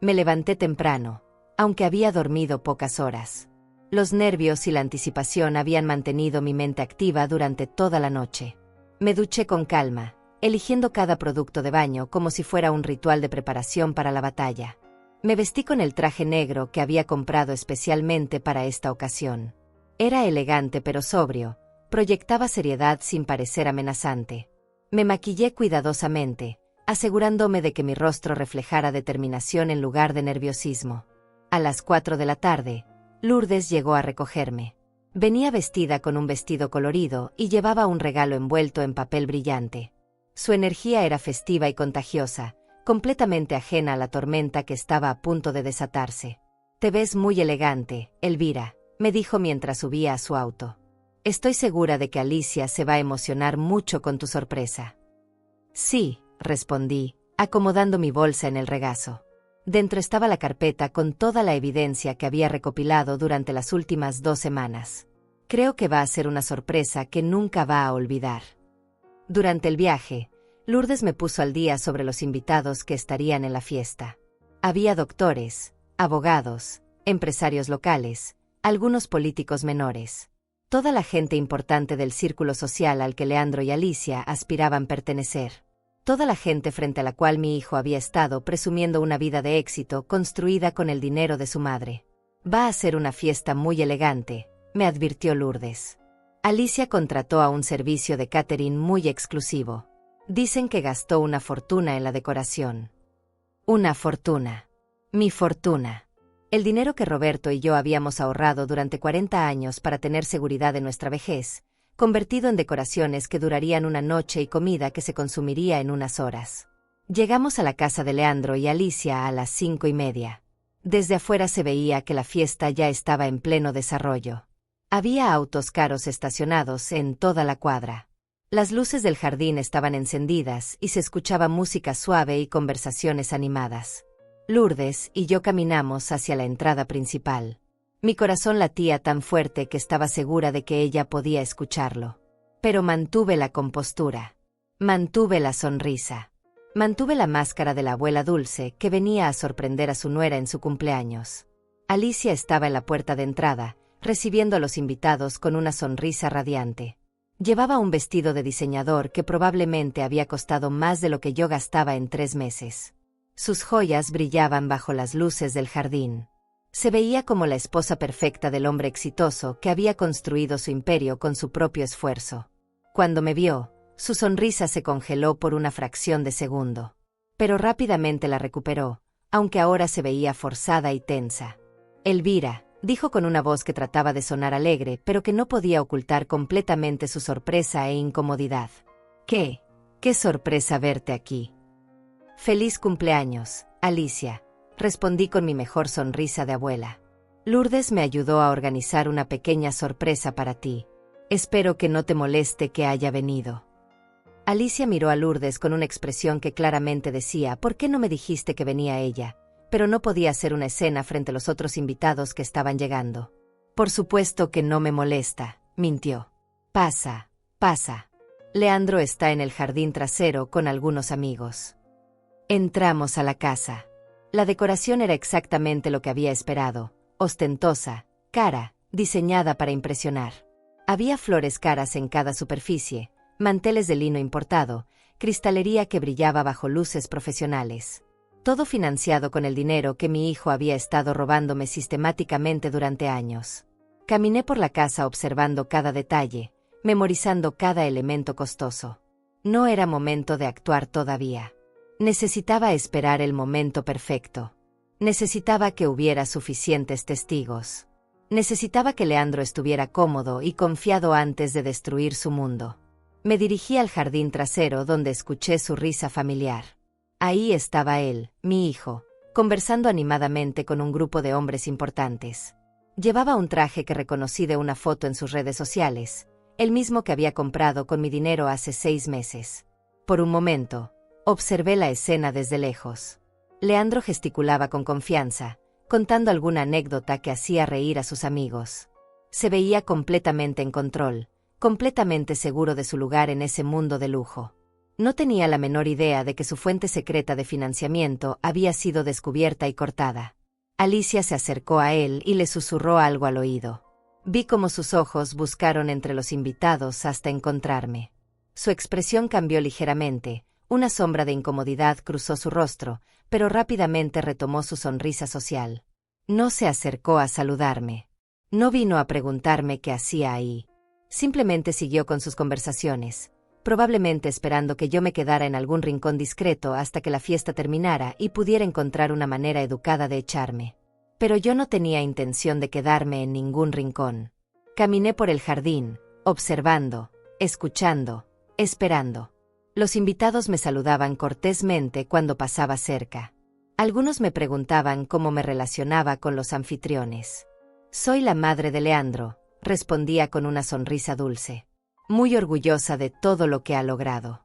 Me levanté temprano, aunque había dormido pocas horas. Los nervios y la anticipación habían mantenido mi mente activa durante toda la noche. Me duché con calma, eligiendo cada producto de baño como si fuera un ritual de preparación para la batalla. Me vestí con el traje negro que había comprado especialmente para esta ocasión. Era elegante pero sobrio, proyectaba seriedad sin parecer amenazante. Me maquillé cuidadosamente, asegurándome de que mi rostro reflejara determinación en lugar de nerviosismo. A las 4 de la tarde, Lourdes llegó a recogerme. Venía vestida con un vestido colorido y llevaba un regalo envuelto en papel brillante. Su energía era festiva y contagiosa, completamente ajena a la tormenta que estaba a punto de desatarse. «Te ves muy elegante, Elvira», me dijo mientras subía a su auto. «Estoy segura de que Alicia se va a emocionar mucho con tu sorpresa». «Sí», respondí, acomodando mi bolsa en el regazo. Dentro estaba la carpeta con toda la evidencia que había recopilado durante las últimas 2 semanas. Creo que va a ser una sorpresa que nunca va a olvidar. Durante el viaje, Lourdes me puso al día sobre los invitados que estarían en la fiesta. Había doctores, abogados, empresarios locales, algunos políticos menores. Toda la gente importante del círculo social al que Leandro y Alicia aspiraban pertenecer. Toda la gente frente a la cual mi hijo había estado presumiendo una vida de éxito construida con el dinero de su madre. Va a ser una fiesta muy elegante, me advirtió Lourdes. Alicia contrató a un servicio de catering muy exclusivo. Dicen que gastó una fortuna en la decoración. Una fortuna. Mi fortuna. El dinero que Roberto y yo habíamos ahorrado durante 40 años para tener seguridad en nuestra vejez, convertido en decoraciones que durarían una noche y comida que se consumiría en unas horas. Llegamos a la casa de Leandro y Alicia a las 5:30. Desde afuera se veía que la fiesta ya estaba en pleno desarrollo. Había autos caros estacionados en toda la cuadra. Las luces del jardín estaban encendidas y se escuchaba música suave y conversaciones animadas. Lourdes y yo caminamos hacia la entrada principal. Mi corazón latía tan fuerte que estaba segura de que ella podía escucharlo. Pero mantuve la compostura. Mantuve la sonrisa. Mantuve la máscara de la abuela Dulce que venía a sorprender a su nuera en su cumpleaños. Alicia estaba en la puerta de entrada, recibiendo a los invitados con una sonrisa radiante. Llevaba un vestido de diseñador que probablemente había costado más de lo que yo gastaba en 3 meses. Sus joyas brillaban bajo las luces del jardín. Se veía como la esposa perfecta del hombre exitoso que había construido su imperio con su propio esfuerzo. Cuando me vio, su sonrisa se congeló por una fracción de segundo. Pero rápidamente la recuperó, aunque ahora se veía forzada y tensa. Elvira, dijo con una voz que trataba de sonar alegre, pero que no podía ocultar completamente su sorpresa e incomodidad. ¿Qué sorpresa verte aquí! Feliz cumpleaños, Alicia, respondí con mi mejor sonrisa de abuela. Lourdes me ayudó a organizar una pequeña sorpresa para ti. Espero que no te moleste que haya venido. Alicia miró a Lourdes con una expresión que claramente decía, ¿por qué no me dijiste que venía ella? Pero no podía hacer una escena frente a los otros invitados que estaban llegando. Por supuesto que no me molesta, mintió. Pasa. Leandro está en el jardín trasero con algunos amigos. Entramos a la casa. La decoración era exactamente lo que había esperado, ostentosa, cara, diseñada para impresionar. Había flores caras en cada superficie, manteles de lino importado, cristalería que brillaba bajo luces profesionales. Todo financiado con el dinero que mi hijo había estado robándome sistemáticamente durante años. Caminé por la casa observando cada detalle, memorizando cada elemento costoso. No era momento de actuar todavía. Necesitaba esperar el momento perfecto. Necesitaba que hubiera suficientes testigos. Necesitaba que Leandro estuviera cómodo y confiado antes de destruir su mundo. Me dirigí al jardín trasero donde escuché su risa familiar. Ahí estaba él, mi hijo, conversando animadamente con un grupo de hombres importantes. Llevaba un traje que reconocí de una foto en sus redes sociales, el mismo que había comprado con mi dinero hace 6 meses. Por un momento, observé la escena desde lejos. Leandro gesticulaba con confianza, contando alguna anécdota que hacía reír a sus amigos. Se veía completamente en control, completamente seguro de su lugar en ese mundo de lujo. No tenía la menor idea de que su fuente secreta de financiamiento había sido descubierta y cortada. Alicia se acercó a él y le susurró algo al oído. Vi cómo sus ojos buscaron entre los invitados hasta encontrarme. Su expresión cambió ligeramente. Una sombra de incomodidad cruzó su rostro, pero rápidamente retomó su sonrisa social. No se acercó a saludarme. No vino a preguntarme qué hacía ahí. Simplemente siguió con sus conversaciones, probablemente esperando que yo me quedara en algún rincón discreto hasta que la fiesta terminara y pudiera encontrar una manera educada de echarme. Pero yo no tenía intención de quedarme en ningún rincón. Caminé por el jardín, observando, escuchando, esperando. Los invitados me saludaban cortésmente cuando pasaba cerca. Algunos me preguntaban cómo me relacionaba con los anfitriones. Soy la madre de Leandro, respondía con una sonrisa dulce, muy orgullosa de todo lo que ha logrado.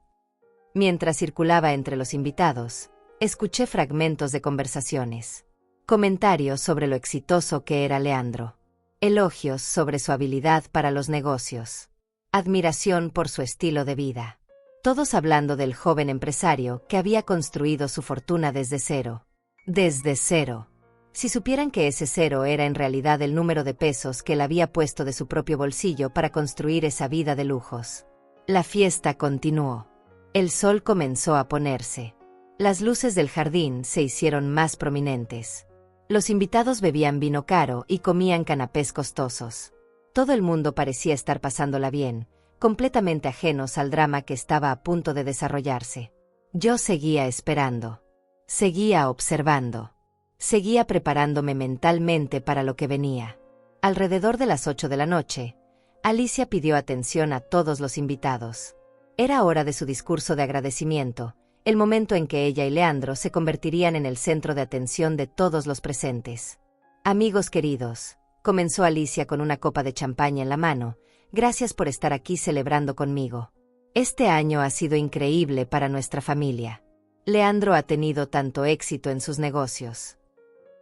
Mientras circulaba entre los invitados, escuché fragmentos de conversaciones, comentarios sobre lo exitoso que era Leandro, elogios sobre su habilidad para los negocios, admiración por su estilo de vida. Todos hablando del joven empresario que había construido su fortuna desde cero. Desde cero. Si supieran que ese cero era en realidad el número de pesos que él había puesto de su propio bolsillo para construir esa vida de lujos. La fiesta continuó. El sol comenzó a ponerse. Las luces del jardín se hicieron más prominentes. Los invitados bebían vino caro y comían canapés costosos. Todo el mundo parecía estar pasándola bien, completamente ajenos al drama que estaba a punto de desarrollarse. Yo seguía esperando. Seguía observando. Seguía preparándome mentalmente para lo que venía. Alrededor de las 8 de la noche, Alicia pidió atención a todos los invitados. Era hora de su discurso de agradecimiento, el momento en que ella y Leandro se convertirían en el centro de atención de todos los presentes. Amigos queridos, comenzó Alicia con una copa de champaña en la mano, gracias por estar aquí celebrando conmigo. Este año ha sido increíble para nuestra familia. Leandro ha tenido tanto éxito en sus negocios.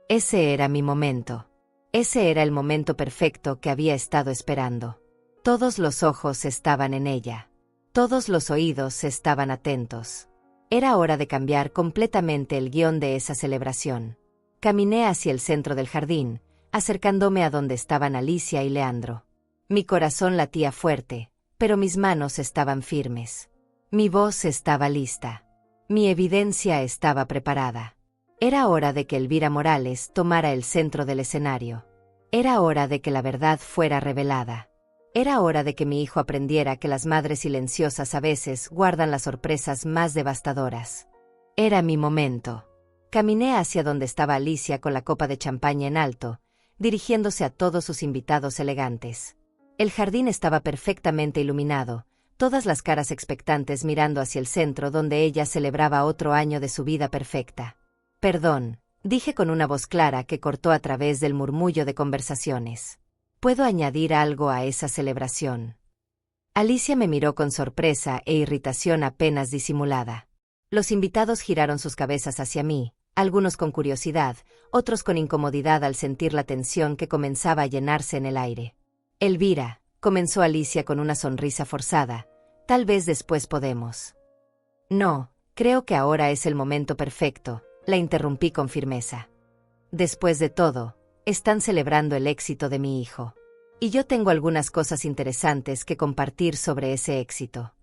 Ese era mi momento. Ese era el momento perfecto que había estado esperando. Todos los ojos estaban en ella. Todos los oídos estaban atentos. Era hora de cambiar completamente el guión de esa celebración. Caminé hacia el centro del jardín, acercándome a donde estaban Alicia y Leandro. Mi corazón latía fuerte, pero mis manos estaban firmes. Mi voz estaba lista. Mi evidencia estaba preparada. Era hora de que Elvira Morales tomara el centro del escenario. Era hora de que la verdad fuera revelada. Era hora de que mi hijo aprendiera que las madres silenciosas a veces guardan las sorpresas más devastadoras. Era mi momento. Caminé hacia donde estaba Alicia con la copa de champaña en alto, dirigiéndose a todos sus invitados elegantes. El jardín estaba perfectamente iluminado, todas las caras expectantes mirando hacia el centro donde ella celebraba otro año de su vida perfecta. Perdón, dije con una voz clara que cortó a través del murmullo de conversaciones. ¿Puedo añadir algo a esa celebración? Alicia me miró con sorpresa e irritación apenas disimulada. Los invitados giraron sus cabezas hacia mí, algunos con curiosidad, otros con incomodidad al sentir la tensión que comenzaba a llenarse en el aire. Elvira, comenzó Alicia con una sonrisa forzada, tal vez después podemos. No, creo que ahora es el momento perfecto, la interrumpí con firmeza. Después de todo, están celebrando el éxito de mi hijo. Y yo tengo algunas cosas interesantes que compartir sobre ese éxito.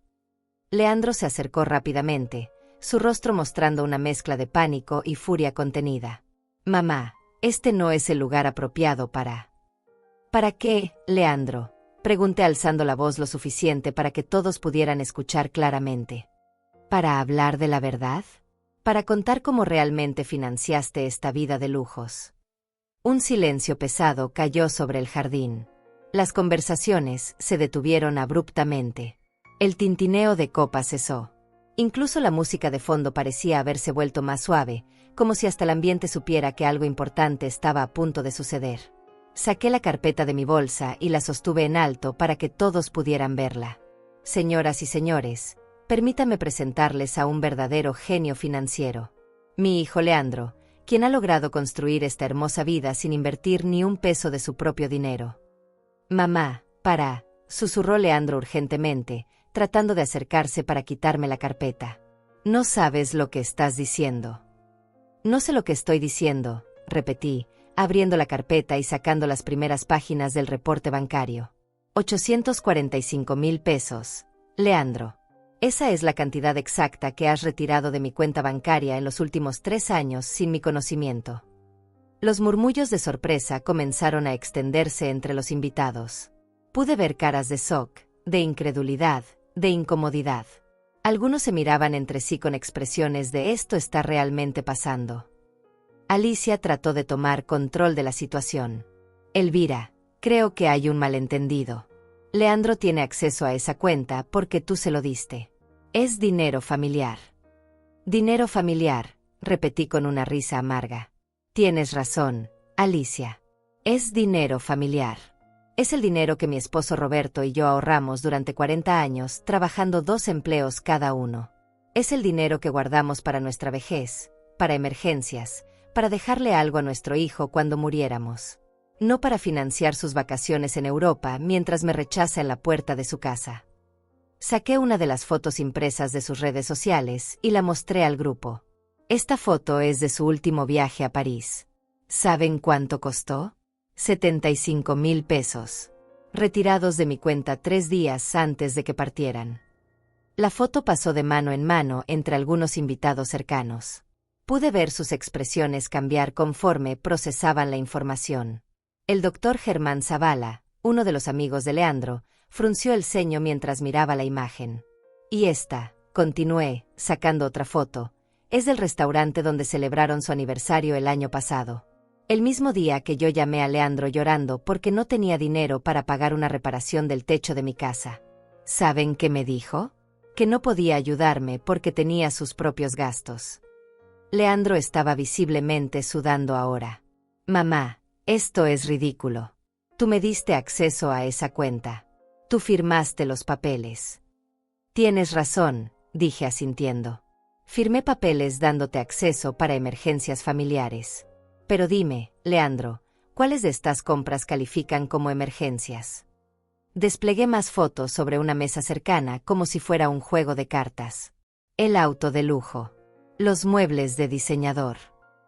Leandro se acercó rápidamente, su rostro mostrando una mezcla de pánico y furia contenida. Mamá, este no es el lugar apropiado para... ¿Para qué, Leandro? Pregunté alzando la voz lo suficiente para que todos pudieran escuchar claramente. ¿Para hablar de la verdad? Para contar cómo realmente financiaste esta vida de lujos. Un silencio pesado cayó sobre el jardín. Las conversaciones se detuvieron abruptamente. El tintineo de copas cesó. Incluso la música de fondo parecía haberse vuelto más suave, como si hasta el ambiente supiera que algo importante estaba a punto de suceder. Saqué la carpeta de mi bolsa y la sostuve en alto para que todos pudieran verla. Señoras y señores, permítame presentarles a un verdadero genio financiero. Mi hijo Leandro, quien ha logrado construir esta hermosa vida sin invertir ni un peso de su propio dinero. Mamá, susurró Leandro urgentemente, tratando de acercarse para quitarme la carpeta. No sabes lo que estás diciendo. No sé lo que estoy diciendo, repetí, abriendo la carpeta y sacando las primeras páginas del reporte bancario. 845,000 pesos. Leandro. Esa es la cantidad exacta que has retirado de mi cuenta bancaria en los últimos 3 años sin mi conocimiento. Los murmullos de sorpresa comenzaron a extenderse entre los invitados. Pude ver caras de shock, de incredulidad, de incomodidad. Algunos se miraban entre sí con expresiones de «¿esto está realmente pasando?». Alicia trató de tomar control de la situación. Elvira, creo que hay un malentendido. Leandro tiene acceso a esa cuenta porque tú se lo diste. Es dinero familiar. Dinero familiar, repetí con una risa amarga. Tienes razón, Alicia. Es dinero familiar. Es el dinero que mi esposo Roberto y yo ahorramos durante 40 años trabajando 2 empleos cada uno. Es el dinero que guardamos para nuestra vejez, para emergencias, para dejarle algo a nuestro hijo cuando muriéramos. No para financiar sus vacaciones en Europa mientras me rechaza en la puerta de su casa. Saqué una de las fotos impresas de sus redes sociales y la mostré al grupo. Esta foto es de su último viaje a París. ¿Saben cuánto costó? 75,000 pesos. Retirados de mi cuenta 3 días antes de que partieran. La foto pasó de mano en mano entre algunos invitados cercanos. Pude ver sus expresiones cambiar conforme procesaban la información. El doctor Germán Zavala, uno de los amigos de Leandro, frunció el ceño mientras miraba la imagen. Y esta, continué, sacando otra foto, es del restaurante donde celebraron su aniversario el año pasado. El mismo día que yo llamé a Leandro llorando porque no tenía dinero para pagar una reparación del techo de mi casa. ¿Saben qué me dijo? Que no podía ayudarme porque tenía sus propios gastos. Leandro estaba visiblemente sudando ahora. Mamá, esto es ridículo. Tú me diste acceso a esa cuenta. Tú firmaste los papeles. Tienes razón, dije asintiendo. Firmé papeles dándote acceso para emergencias familiares. Pero dime, Leandro, ¿cuáles de estas compras califican como emergencias? Desplegué más fotos sobre una mesa cercana como si fuera un juego de cartas. El auto de lujo. Los muebles de diseñador.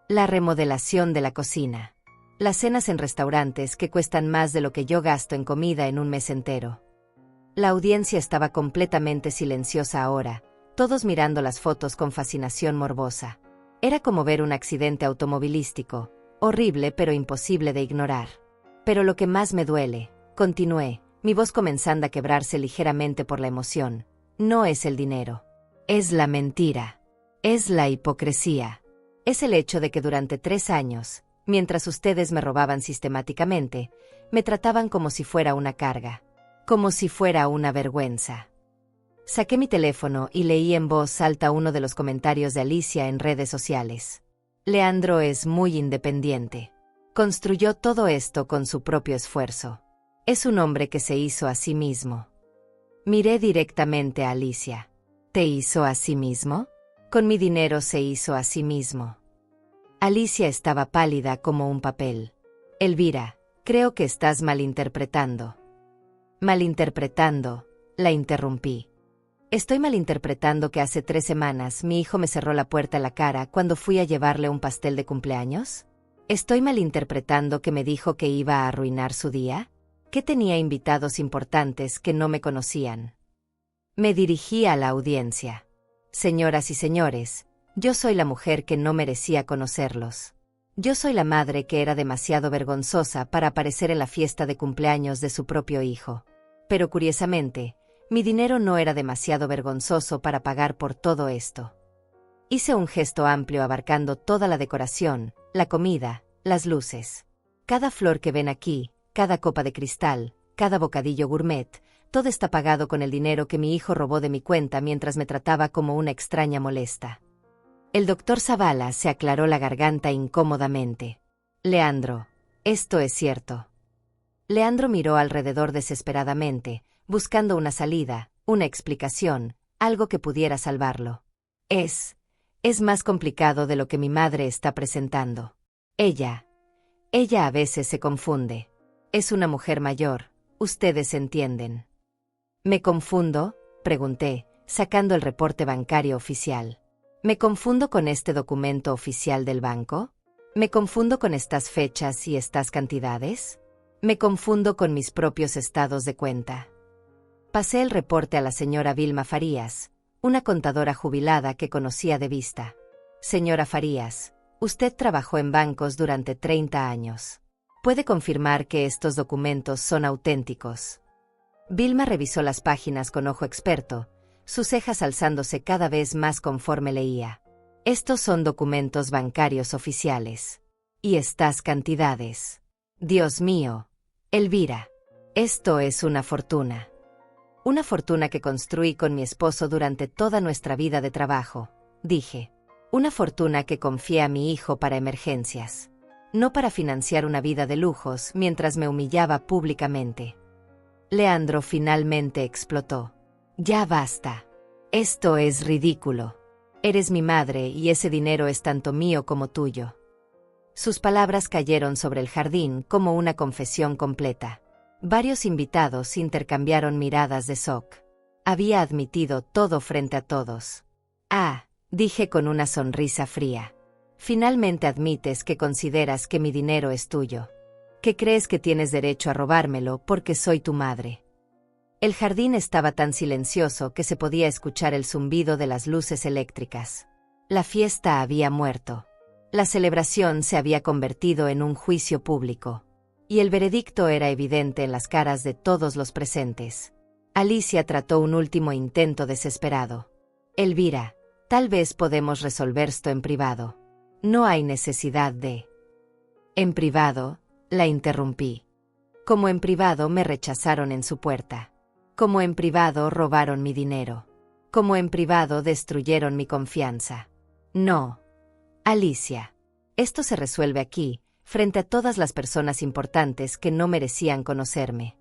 La remodelación de la cocina. Las cenas en restaurantes que cuestan más de lo que yo gasto en comida en un mes entero. La audiencia estaba completamente silenciosa ahora, todos mirando las fotos con fascinación morbosa. Era como ver un accidente automovilístico, horrible pero imposible de ignorar. Pero lo que más me duele, continué, mi voz comenzando a quebrarse ligeramente por la emoción, no es el dinero. Es la mentira. Es la hipocresía. Es el hecho de que durante 3 años, mientras ustedes me robaban sistemáticamente, me trataban como si fuera una carga. Como si fuera una vergüenza. Saqué mi teléfono y leí en voz alta uno de los comentarios de Alicia en redes sociales. Leandro es muy independiente. Construyó todo esto con su propio esfuerzo. Es un hombre que se hizo a sí mismo. Miré directamente a Alicia. ¿Te hizo a sí mismo? Con mi dinero se hizo a sí mismo. Alicia estaba pálida como un papel. Elvira, creo que estás malinterpretando. Malinterpretando, la interrumpí. Estoy malinterpretando que hace 3 semanas mi hijo me cerró la puerta en la cara cuando fui a llevarle un pastel de cumpleaños. ¿Estoy malinterpretando que me dijo que iba a arruinar su día? ¿Que tenía invitados importantes que no me conocían? Me dirigí a la audiencia. Señoras y señores, yo soy la mujer que no merecía conocerlos. Yo soy la madre que era demasiado vergonzosa para aparecer en la fiesta de cumpleaños de su propio hijo. Pero curiosamente, mi dinero no era demasiado vergonzoso para pagar por todo esto. Hice un gesto amplio abarcando toda la decoración, la comida, las luces. Cada flor que ven aquí, cada copa de cristal, cada bocadillo gourmet, todo está pagado con el dinero que mi hijo robó de mi cuenta mientras me trataba como una extraña molesta. El doctor Zavala se aclaró la garganta incómodamente. Leandro, esto es cierto. Leandro miró alrededor desesperadamente, buscando una salida, una explicación, algo que pudiera salvarlo. Es más complicado de lo que mi madre está presentando. Ella a veces se confunde. Es una mujer mayor, ustedes entienden. ¿Me confundo?, pregunté, sacando el reporte bancario oficial. ¿Me confundo con este documento oficial del banco? ¿Me confundo con estas fechas y estas cantidades? ¿Me confundo con mis propios estados de cuenta? Pasé el reporte a la señora Vilma Farías, una contadora jubilada que conocía de vista. Señora Farías, usted trabajó en bancos durante 30 años. ¿Puede confirmar que estos documentos son auténticos? Vilma revisó las páginas con ojo experto, sus cejas alzándose cada vez más conforme leía. Estos son documentos bancarios oficiales. Y estas cantidades. Dios mío. Elvira. Esto es una fortuna. Una fortuna que construí con mi esposo durante toda nuestra vida de trabajo, dije. Una fortuna que confié a mi hijo para emergencias. No para financiar una vida de lujos mientras me humillaba públicamente. Leandro finalmente explotó. Ya basta. Esto es ridículo. Eres mi madre y ese dinero es tanto mío como tuyo. Sus palabras cayeron sobre el jardín como una confesión completa. Varios invitados intercambiaron miradas de shock. Había admitido todo frente a todos. Ah, dije con una sonrisa fría. Finalmente admites que consideras que mi dinero es tuyo. Que crees que tienes derecho a robármelo porque soy tu madre. El jardín estaba tan silencioso que se podía escuchar el zumbido de las luces eléctricas. La fiesta había muerto. La celebración se había convertido en un juicio público. Y el veredicto era evidente en las caras de todos los presentes. Alicia trató un último intento desesperado. Elvira, tal vez podemos resolver esto en privado. No hay necesidad de... En privado, la interrumpí. Como en privado me rechazaron en su puerta. Como en privado robaron mi dinero. Como en privado destruyeron mi confianza. No. Alicia. Esto se resuelve aquí, frente a todas las personas importantes que no merecían conocerme.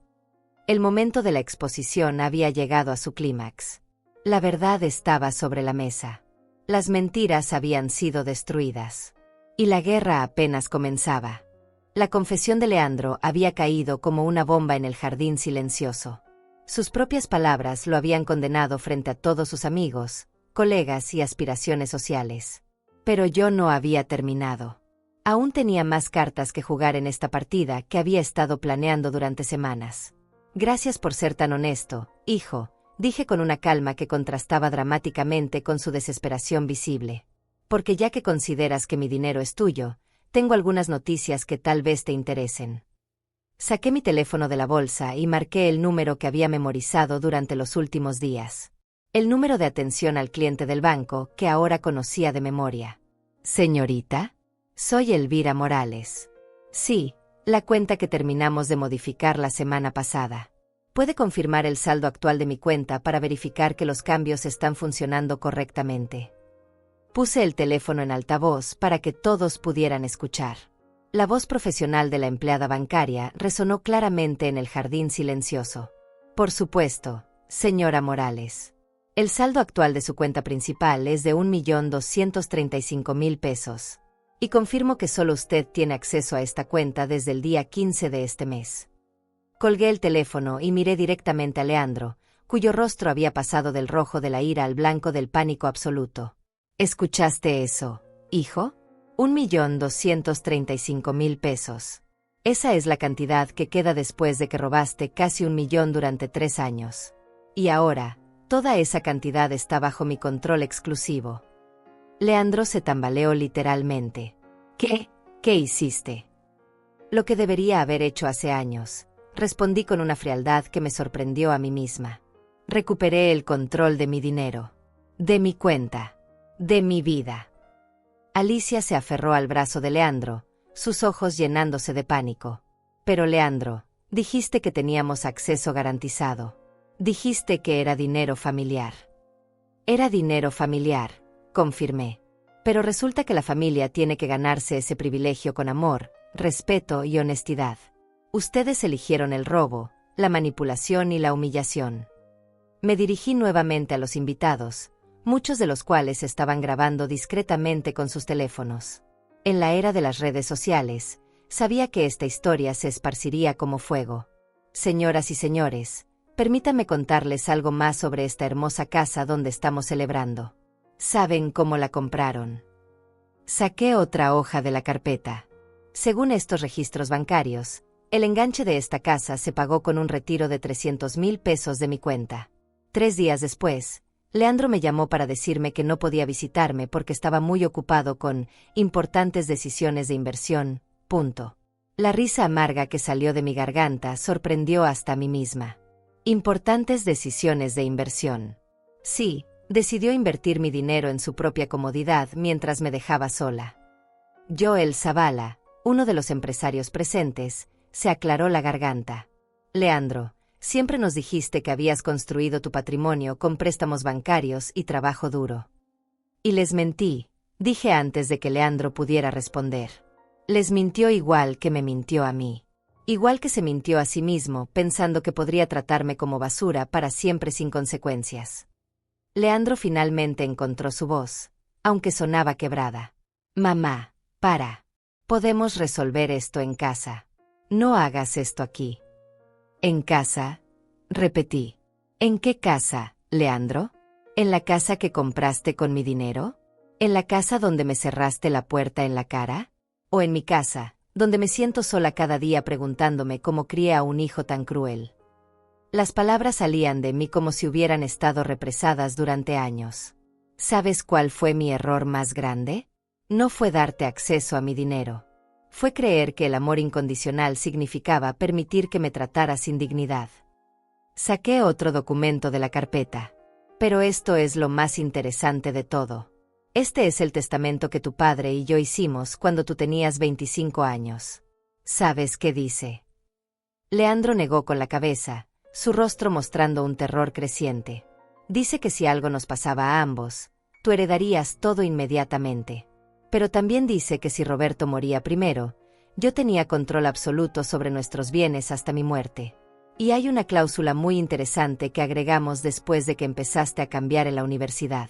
El momento de la exposición había llegado a su clímax. La verdad estaba sobre la mesa. Las mentiras habían sido destruidas. Y la guerra apenas comenzaba. La confesión de Leandro había caído como una bomba en el jardín silencioso. Sus propias palabras lo habían condenado frente a todos sus amigos, colegas y aspiraciones sociales. Pero yo no había terminado. Aún tenía más cartas que jugar en esta partida que había estado planeando durante semanas. Gracias por ser tan honesto, hijo, dije con una calma que contrastaba dramáticamente con su desesperación visible. Porque ya que consideras que mi dinero es tuyo, tengo algunas noticias que tal vez te interesen. Saqué mi teléfono de la bolsa y marqué el número que había memorizado durante los últimos días. El número de atención al cliente del banco que ahora conocía de memoria. Señorita, soy Elvira Morales. Sí, la cuenta que terminamos de modificar la semana pasada. ¿Puede confirmar el saldo actual de mi cuenta para verificar que los cambios están funcionando correctamente? Puse el teléfono en altavoz para que todos pudieran escuchar. La voz profesional de la empleada bancaria resonó claramente en el jardín silencioso. Por supuesto, señora Morales. El saldo actual de su cuenta principal es de 1.235.000 pesos. Y confirmo que solo usted tiene acceso a esta cuenta desde el día 15 de este mes. Colgué el teléfono y miré directamente a Leandro, cuyo rostro había pasado del rojo de la ira al blanco del pánico absoluto. ¿Escuchaste eso, hijo? 1.235.000 pesos. Esa es la cantidad que queda después de que robaste casi 1 millón durante 3 años. Y ahora, toda esa cantidad está bajo mi control exclusivo. Leandro se tambaleó literalmente. ¿Qué? ¿Qué hiciste? Lo que debería haber hecho hace años, respondí con una frialdad que me sorprendió a mí misma. Recuperé el control de mi dinero, de mi cuenta, de mi vida. Alicia se aferró al brazo de Leandro, sus ojos llenándose de pánico. Pero Leandro, dijiste que teníamos acceso garantizado. Dijiste que era dinero familiar. Era dinero familiar, confirmé. Pero resulta que la familia tiene que ganarse ese privilegio con amor, respeto y honestidad. Ustedes eligieron el robo, la manipulación y la humillación. Me dirigí nuevamente a los invitados, muchos de los cuales estaban grabando discretamente con sus teléfonos. En la era de las redes sociales, sabía que esta historia se esparciría como fuego. Señoras y señores, permítanme contarles algo más sobre esta hermosa casa donde estamos celebrando. ¿Saben cómo la compraron? Saqué otra hoja de la carpeta. Según estos registros bancarios, el enganche de esta casa se pagó con un retiro de 300.000 pesos de mi cuenta. 3 días después, Leandro me llamó para decirme que no podía visitarme porque estaba muy ocupado con importantes decisiones de inversión. La risa amarga que salió de mi garganta sorprendió hasta a mí misma. Importantes decisiones de inversión. Sí, decidió invertir mi dinero en su propia comodidad mientras me dejaba sola. Joel Zavala, uno de los empresarios presentes, se aclaró la garganta. Leandro, siempre nos dijiste que habías construido tu patrimonio con préstamos bancarios y trabajo duro. Y les mentí, dije antes de que Leandro pudiera responder. Les mintió igual que me mintió a mí. Igual que se mintió a sí mismo pensando que podría tratarme como basura para siempre sin consecuencias. Leandro finalmente encontró su voz, aunque sonaba quebrada. Mamá, para. Podemos resolver esto en casa. No hagas esto aquí. ¿En casa? Repetí. ¿En qué casa, Leandro? ¿En la casa que compraste con mi dinero? ¿En la casa donde me cerraste la puerta en la cara? ¿O en mi casa, donde me siento sola cada día preguntándome cómo crié a un hijo tan cruel? Las palabras salían de mí como si hubieran estado represadas durante años. ¿Sabes cuál fue mi error más grande? No fue darte acceso a mi dinero. Fue creer que el amor incondicional significaba permitir que me tratara sin dignidad. Saqué otro documento de la carpeta. Pero esto es lo más interesante de todo. Este es el testamento que tu padre y yo hicimos cuando tú tenías 25 años. ¿Sabes qué dice? Leandro negó con la cabeza, su rostro mostrando un terror creciente. Dice que si algo nos pasaba a ambos, tú heredarías todo inmediatamente. Pero también dice que si Roberto moría primero, yo tenía control absoluto sobre nuestros bienes hasta mi muerte. Y hay una cláusula muy interesante que agregamos después de que empezaste a cambiar en la universidad.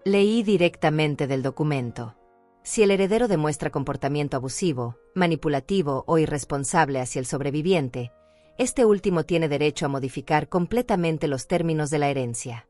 Leí directamente del documento. Si el heredero demuestra comportamiento abusivo, manipulativo o irresponsable hacia el sobreviviente, este último tiene derecho a modificar completamente los términos de la herencia.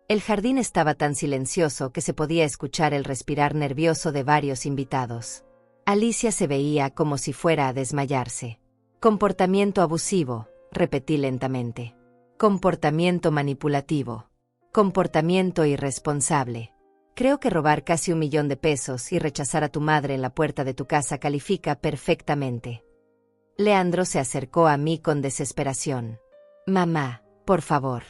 El jardín estaba tan silencioso que se podía escuchar el respirar nervioso de varios invitados. Alicia se veía como si fuera a desmayarse. Comportamiento abusivo, repetí lentamente. Comportamiento manipulativo. Comportamiento irresponsable. Creo que robar casi $1 millón y rechazar a tu madre en la puerta de tu casa califica perfectamente. Leandro se acercó a mí con desesperación. Mamá, por favor.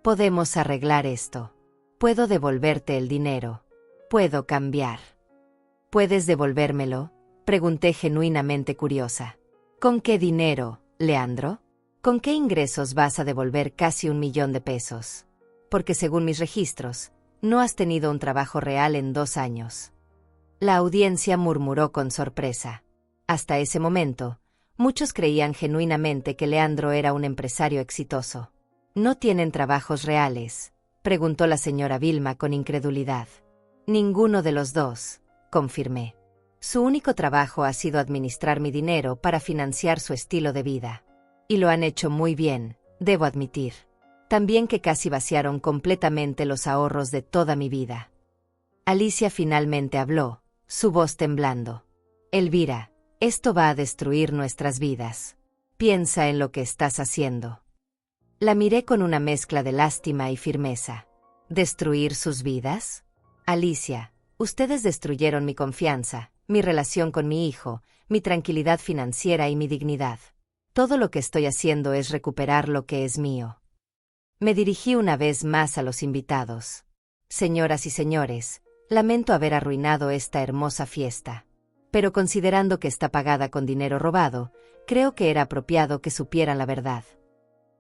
Podemos arreglar esto. Puedo devolverte el dinero. Puedo cambiar. ¿Puedes devolvérmelo? Pregunté genuinamente curiosa. ¿Con qué dinero, Leandro? ¿Con qué ingresos vas a devolver casi $1 millón? Porque según mis registros, no has tenido un trabajo real en 2 años. La audiencia murmuró con sorpresa. Hasta ese momento, muchos creían genuinamente que Leandro era un empresario exitoso. ¿No tienen trabajos reales?, preguntó la señora Vilma con incredulidad. Ninguno de los dos, confirmé. Su único trabajo ha sido administrar mi dinero para financiar su estilo de vida. Y lo han hecho muy bien, debo admitir. También que casi vaciaron completamente los ahorros de toda mi vida. Alicia finalmente habló, su voz temblando. Elvira, esto va a destruir nuestras vidas. Piensa en lo que estás haciendo. La miré con una mezcla de lástima y firmeza. ¿Destruir sus vidas? Alicia, ustedes destruyeron mi confianza, mi relación con mi hijo, mi tranquilidad financiera y mi dignidad. Todo lo que estoy haciendo es recuperar lo que es mío. Me dirigí una vez más a los invitados. Señoras y señores, lamento haber arruinado esta hermosa fiesta. Pero considerando que está pagada con dinero robado, creo que era apropiado que supieran la verdad.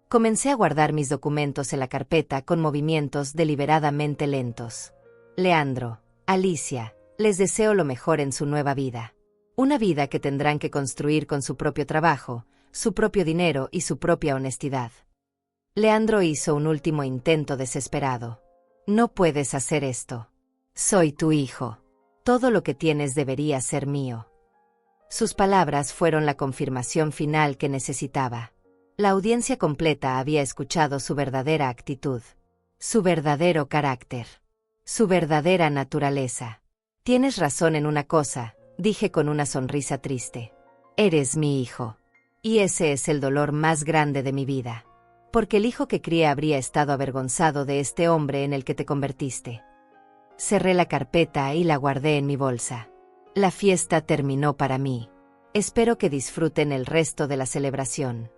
Comencé a guardar mis documentos en la carpeta con movimientos deliberadamente lentos. Leandro, Alicia, les deseo lo mejor en su nueva vida. Una vida que tendrán que construir con su propio trabajo, su propio dinero y su propia honestidad. Leandro hizo un último intento desesperado. No puedes hacer esto. Soy tu hijo. Todo lo que tienes debería ser mío. Sus palabras fueron la confirmación final que necesitaba. La audiencia completa había escuchado su verdadera actitud, su verdadero carácter, su verdadera naturaleza. Tienes razón en una cosa, dije con una sonrisa triste. Eres mi hijo. Y ese es el dolor más grande de mi vida. Porque el hijo que crié habría estado avergonzado de este hombre en el que te convertiste. Cerré la carpeta y la guardé en mi bolsa. La fiesta terminó para mí. Espero que disfruten el resto de la celebración.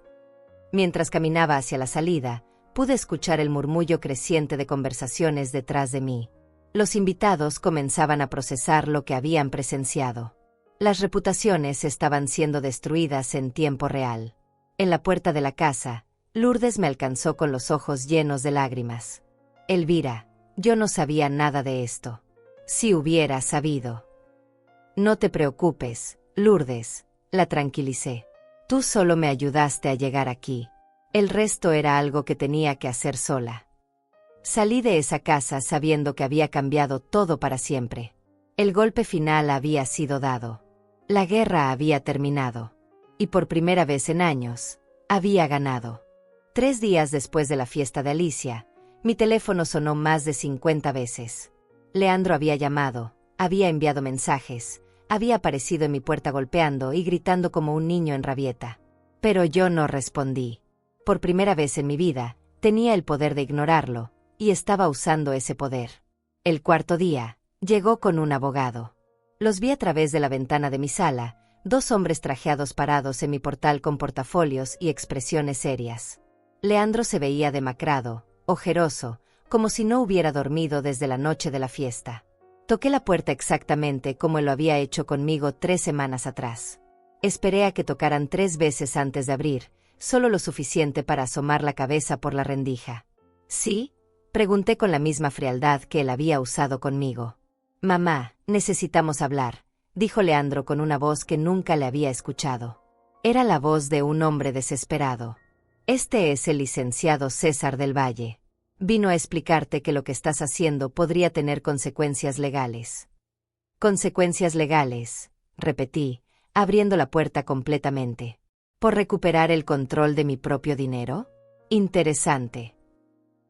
Mientras caminaba hacia la salida, pude escuchar el murmullo creciente de conversaciones detrás de mí. Los invitados comenzaban a procesar lo que habían presenciado. Las reputaciones estaban siendo destruidas en tiempo real. En la puerta de la casa, Lourdes me alcanzó con los ojos llenos de lágrimas. Elvira, yo no sabía nada de esto. Si hubiera sabido. No te preocupes, Lourdes, la tranquilicé. Tú solo me ayudaste a llegar aquí. El resto era algo que tenía que hacer sola. Salí de esa casa sabiendo que había cambiado todo para siempre. El golpe final había sido dado. La guerra había terminado. Y por primera vez en años, había ganado. 3 días después de la fiesta de Alicia, mi teléfono sonó más de 50 veces. Leandro había llamado, había enviado mensajes, había aparecido en mi puerta golpeando y gritando como un niño en rabieta. Pero yo no respondí. Por primera vez en mi vida, tenía el poder de ignorarlo, y estaba usando ese poder. El cuarto día, llegó con un abogado. Los vi a través de la ventana de mi sala, dos hombres trajeados parados en mi portal con portafolios y expresiones serias. Leandro se veía demacrado, ojeroso, como si no hubiera dormido desde la noche de la fiesta. Toqué la puerta exactamente como él lo había hecho conmigo 3 semanas atrás. Esperé a que tocaran 3 veces antes de abrir, solo lo suficiente para asomar la cabeza por la rendija. ¿Sí? Pregunté con la misma frialdad que él había usado conmigo. Mamá, necesitamos hablar, dijo Leandro con una voz que nunca le había escuchado. Era la voz de un hombre desesperado. Este es el licenciado César del Valle. Vino a explicarte que lo que estás haciendo podría tener consecuencias legales. Consecuencias legales, repetí, abriendo la puerta completamente. ¿Por recuperar el control de mi propio dinero? Interesante.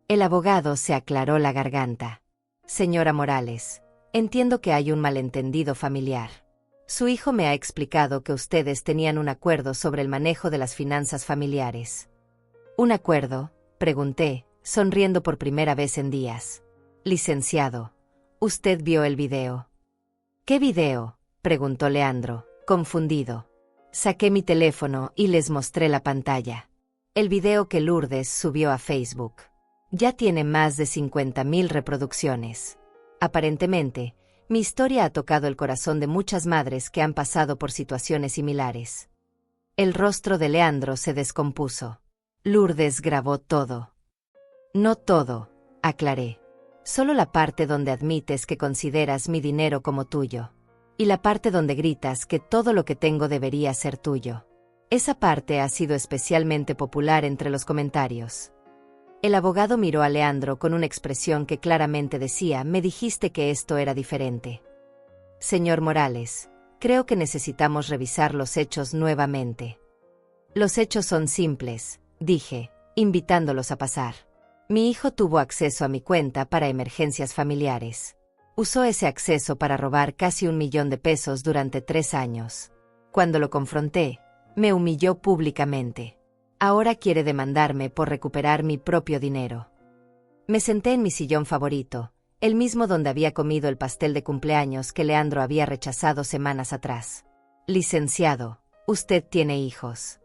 El abogado se aclaró la garganta. Señora Morales, entiendo que hay un malentendido familiar. Su hijo me ha explicado que ustedes tenían un acuerdo sobre el manejo de las finanzas familiares. ¿Un acuerdo?, pregunté, sonriendo por primera vez en días. Licenciado, ¿usted vio el video? ¿Qué video?, preguntó Leandro, confundido. Saqué mi teléfono y les mostré la pantalla. El video que Lourdes subió a Facebook. Ya tiene más de 50.000 reproducciones. Aparentemente, mi historia ha tocado el corazón de muchas madres que han pasado por situaciones similares. El rostro de Leandro se descompuso. Lourdes grabó todo. No todo, aclaré. Solo la parte donde admites que consideras mi dinero como tuyo. Y la parte donde gritas que todo lo que tengo debería ser tuyo. Esa parte ha sido especialmente popular entre los comentarios. El abogado miró a Leandro con una expresión que claramente decía: me dijiste que esto era diferente. Señor Morales, creo que necesitamos revisar los hechos nuevamente. Los hechos son simples, dije, invitándolos a pasar. Mi hijo tuvo acceso a mi cuenta para emergencias familiares. Usó ese acceso para robar casi 1 millón de pesos durante 3 años. Cuando lo confronté, me humilló públicamente. Ahora quiere demandarme por recuperar mi propio dinero. Me senté en mi sillón favorito, el mismo donde había comido el pastel de cumpleaños que Leandro había rechazado semanas atrás. Licenciado, ¿usted tiene hijos?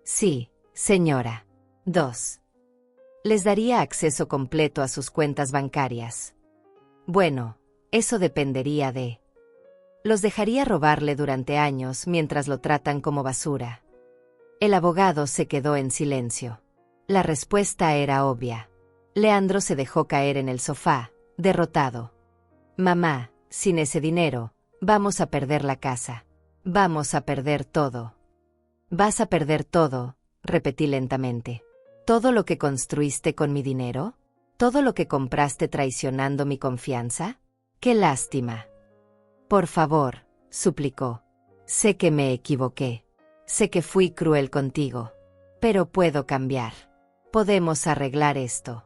Sí, señora. 2. Les daría acceso completo a sus cuentas bancarias. Bueno, eso dependería de... Los dejaría robarle durante años mientras lo tratan como basura. El abogado se quedó en silencio. La respuesta era obvia. Leandro se dejó caer en el sofá, derrotado. Mamá, sin ese dinero, vamos a perder la casa. Vamos a perder todo. ¿Vas a perder todo?, repetí lentamente. ¿Todo lo que construiste con mi dinero? ¿Todo lo que compraste traicionando mi confianza? ¡Qué lástima! Por favor, suplicó. Sé que me equivoqué. Sé que fui cruel contigo. Pero puedo cambiar. Podemos arreglar esto.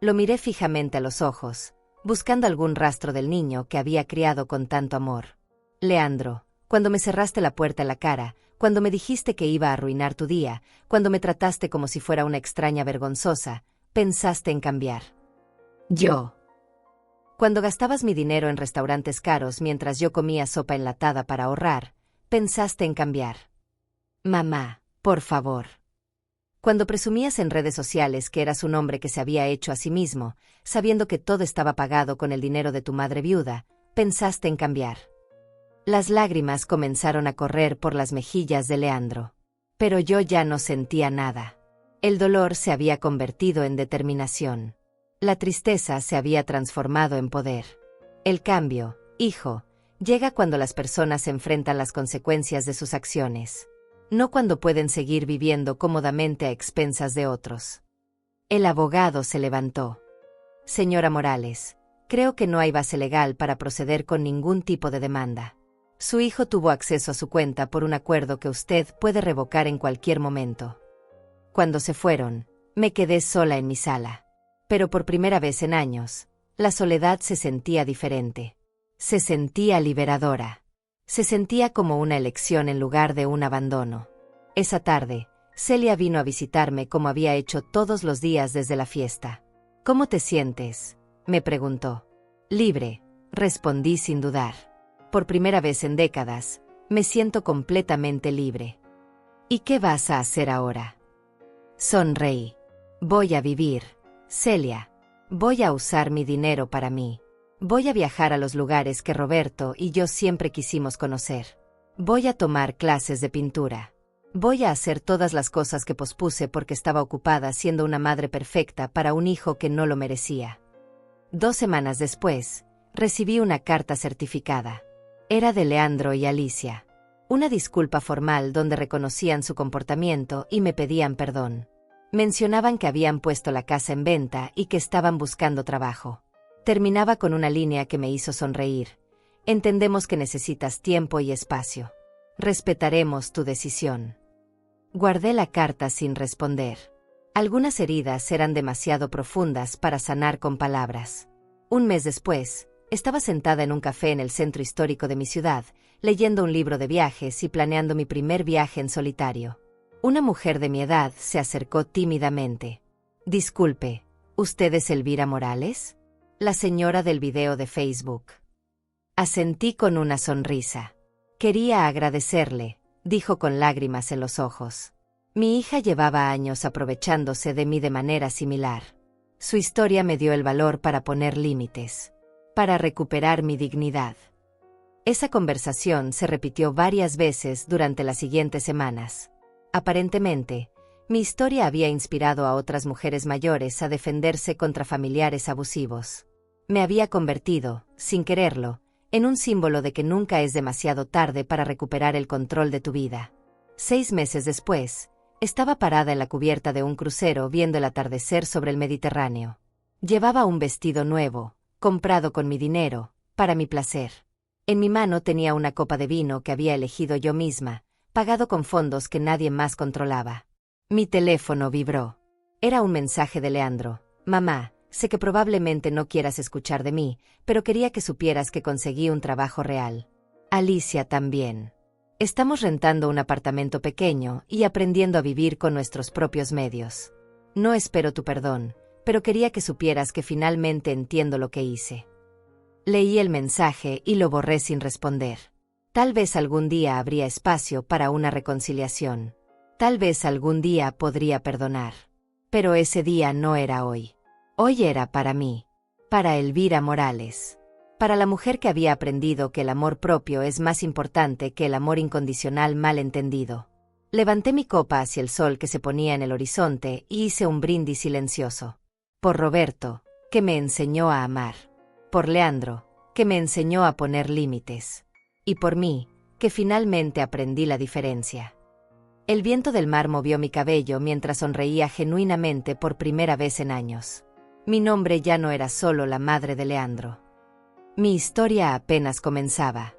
Lo miré fijamente a los ojos, buscando algún rastro del niño que había criado con tanto amor. Leandro, cuando me cerraste la puerta en la cara, cuando me dijiste que iba a arruinar tu día, cuando me trataste como si fuera una extraña vergonzosa, pensaste en cambiar. Yo. Cuando gastabas mi dinero en restaurantes caros mientras yo comía sopa enlatada para ahorrar, pensaste en cambiar. Mamá, por favor. Cuando presumías en redes sociales que eras un hombre que se había hecho a sí mismo, sabiendo que todo estaba pagado con el dinero de tu madre viuda, pensaste en cambiar. Las lágrimas comenzaron a correr por las mejillas de Leandro. Pero yo ya no sentía nada. El dolor se había convertido en determinación. La tristeza se había transformado en poder. El cambio, hijo, llega cuando las personas enfrentan las consecuencias de sus acciones. No cuando pueden seguir viviendo cómodamente a expensas de otros. El abogado se levantó. Señora Morales, creo que no hay base legal para proceder con ningún tipo de demanda. Su hijo tuvo acceso a su cuenta por un acuerdo que usted puede revocar en cualquier momento. Cuando se fueron, me quedé sola en mi sala. Pero por primera vez en años, La soledad se sentía diferente. Se sentía liberadora. Se sentía como una elección en lugar de un abandono. Esa tarde, Celia vino a visitarme como había hecho todos los días desde la fiesta. ¿Cómo te sientes?, me preguntó. Libre, respondí sin dudar. Por primera vez en décadas, me siento completamente libre. ¿Y qué vas a hacer ahora? Sonreí. Voy a vivir, Celia. Voy a usar mi dinero para mí. Voy a viajar a los lugares que Roberto y yo siempre quisimos conocer. Voy a tomar clases de pintura. Voy a hacer todas las cosas que pospuse porque estaba ocupada siendo una madre perfecta para un hijo que no lo merecía. 2 semanas después, recibí una carta certificada. Era de Leandro y Alicia. Una disculpa formal donde reconocían su comportamiento y me pedían perdón. Mencionaban que habían puesto la casa en venta y que estaban buscando trabajo. Terminaba con una línea que me hizo sonreír. Entendemos que necesitas tiempo y espacio. Respetaremos tu decisión. Guardé la carta sin responder. Algunas heridas eran demasiado profundas para sanar con palabras. Un mes después, estaba sentada en un café en el centro histórico de mi ciudad, leyendo un libro de viajes y planeando mi primer viaje en solitario. Una mujer de mi edad se acercó tímidamente. Disculpe, ¿usted es Elvira Morales? La señora del video de Facebook. Asentí con una sonrisa. Quería agradecerle, dijo con lágrimas en los ojos. Mi hija llevaba años aprovechándose de mí de manera similar. Su historia me dio el valor para poner límites, para recuperar mi dignidad. Esa conversación se repitió varias veces durante las siguientes semanas. Aparentemente, mi historia había inspirado a otras mujeres mayores a defenderse contra familiares abusivos. Me había convertido, sin quererlo, en un símbolo de que nunca es demasiado tarde para recuperar el control de tu vida. 6 meses después, estaba parada en la cubierta de un crucero viendo el atardecer sobre el Mediterráneo. Llevaba un vestido nuevo, comprado con mi dinero, para mi placer. En mi mano tenía una copa de vino que había elegido yo misma, pagado con fondos que nadie más controlaba. Mi teléfono vibró. Era un mensaje de Leandro. Mamá, sé que probablemente no quieras escuchar de mí, pero quería que supieras que conseguí un trabajo real. Alicia también. Estamos rentando un apartamento pequeño y aprendiendo a vivir con nuestros propios medios. No espero tu perdón, pero quería que supieras que finalmente entiendo lo que hice. Leí el mensaje y lo borré sin responder. Tal vez algún día habría espacio para una reconciliación. Tal vez algún día podría perdonar. Pero ese día no era hoy. Hoy era para mí. Para Elvira Morales. Para la mujer que había aprendido que el amor propio es más importante que el amor incondicional mal entendido. Levanté mi copa hacia el sol que se ponía en el horizonte y hice un brindis silencioso. Por Roberto, que me enseñó a amar. Por Leandro, que me enseñó a poner límites. Y por mí, que finalmente aprendí la diferencia. El viento del mar movió mi cabello mientras sonreía genuinamente por primera vez en años. Mi nombre ya no era solo la madre de Leandro. Mi historia apenas comenzaba.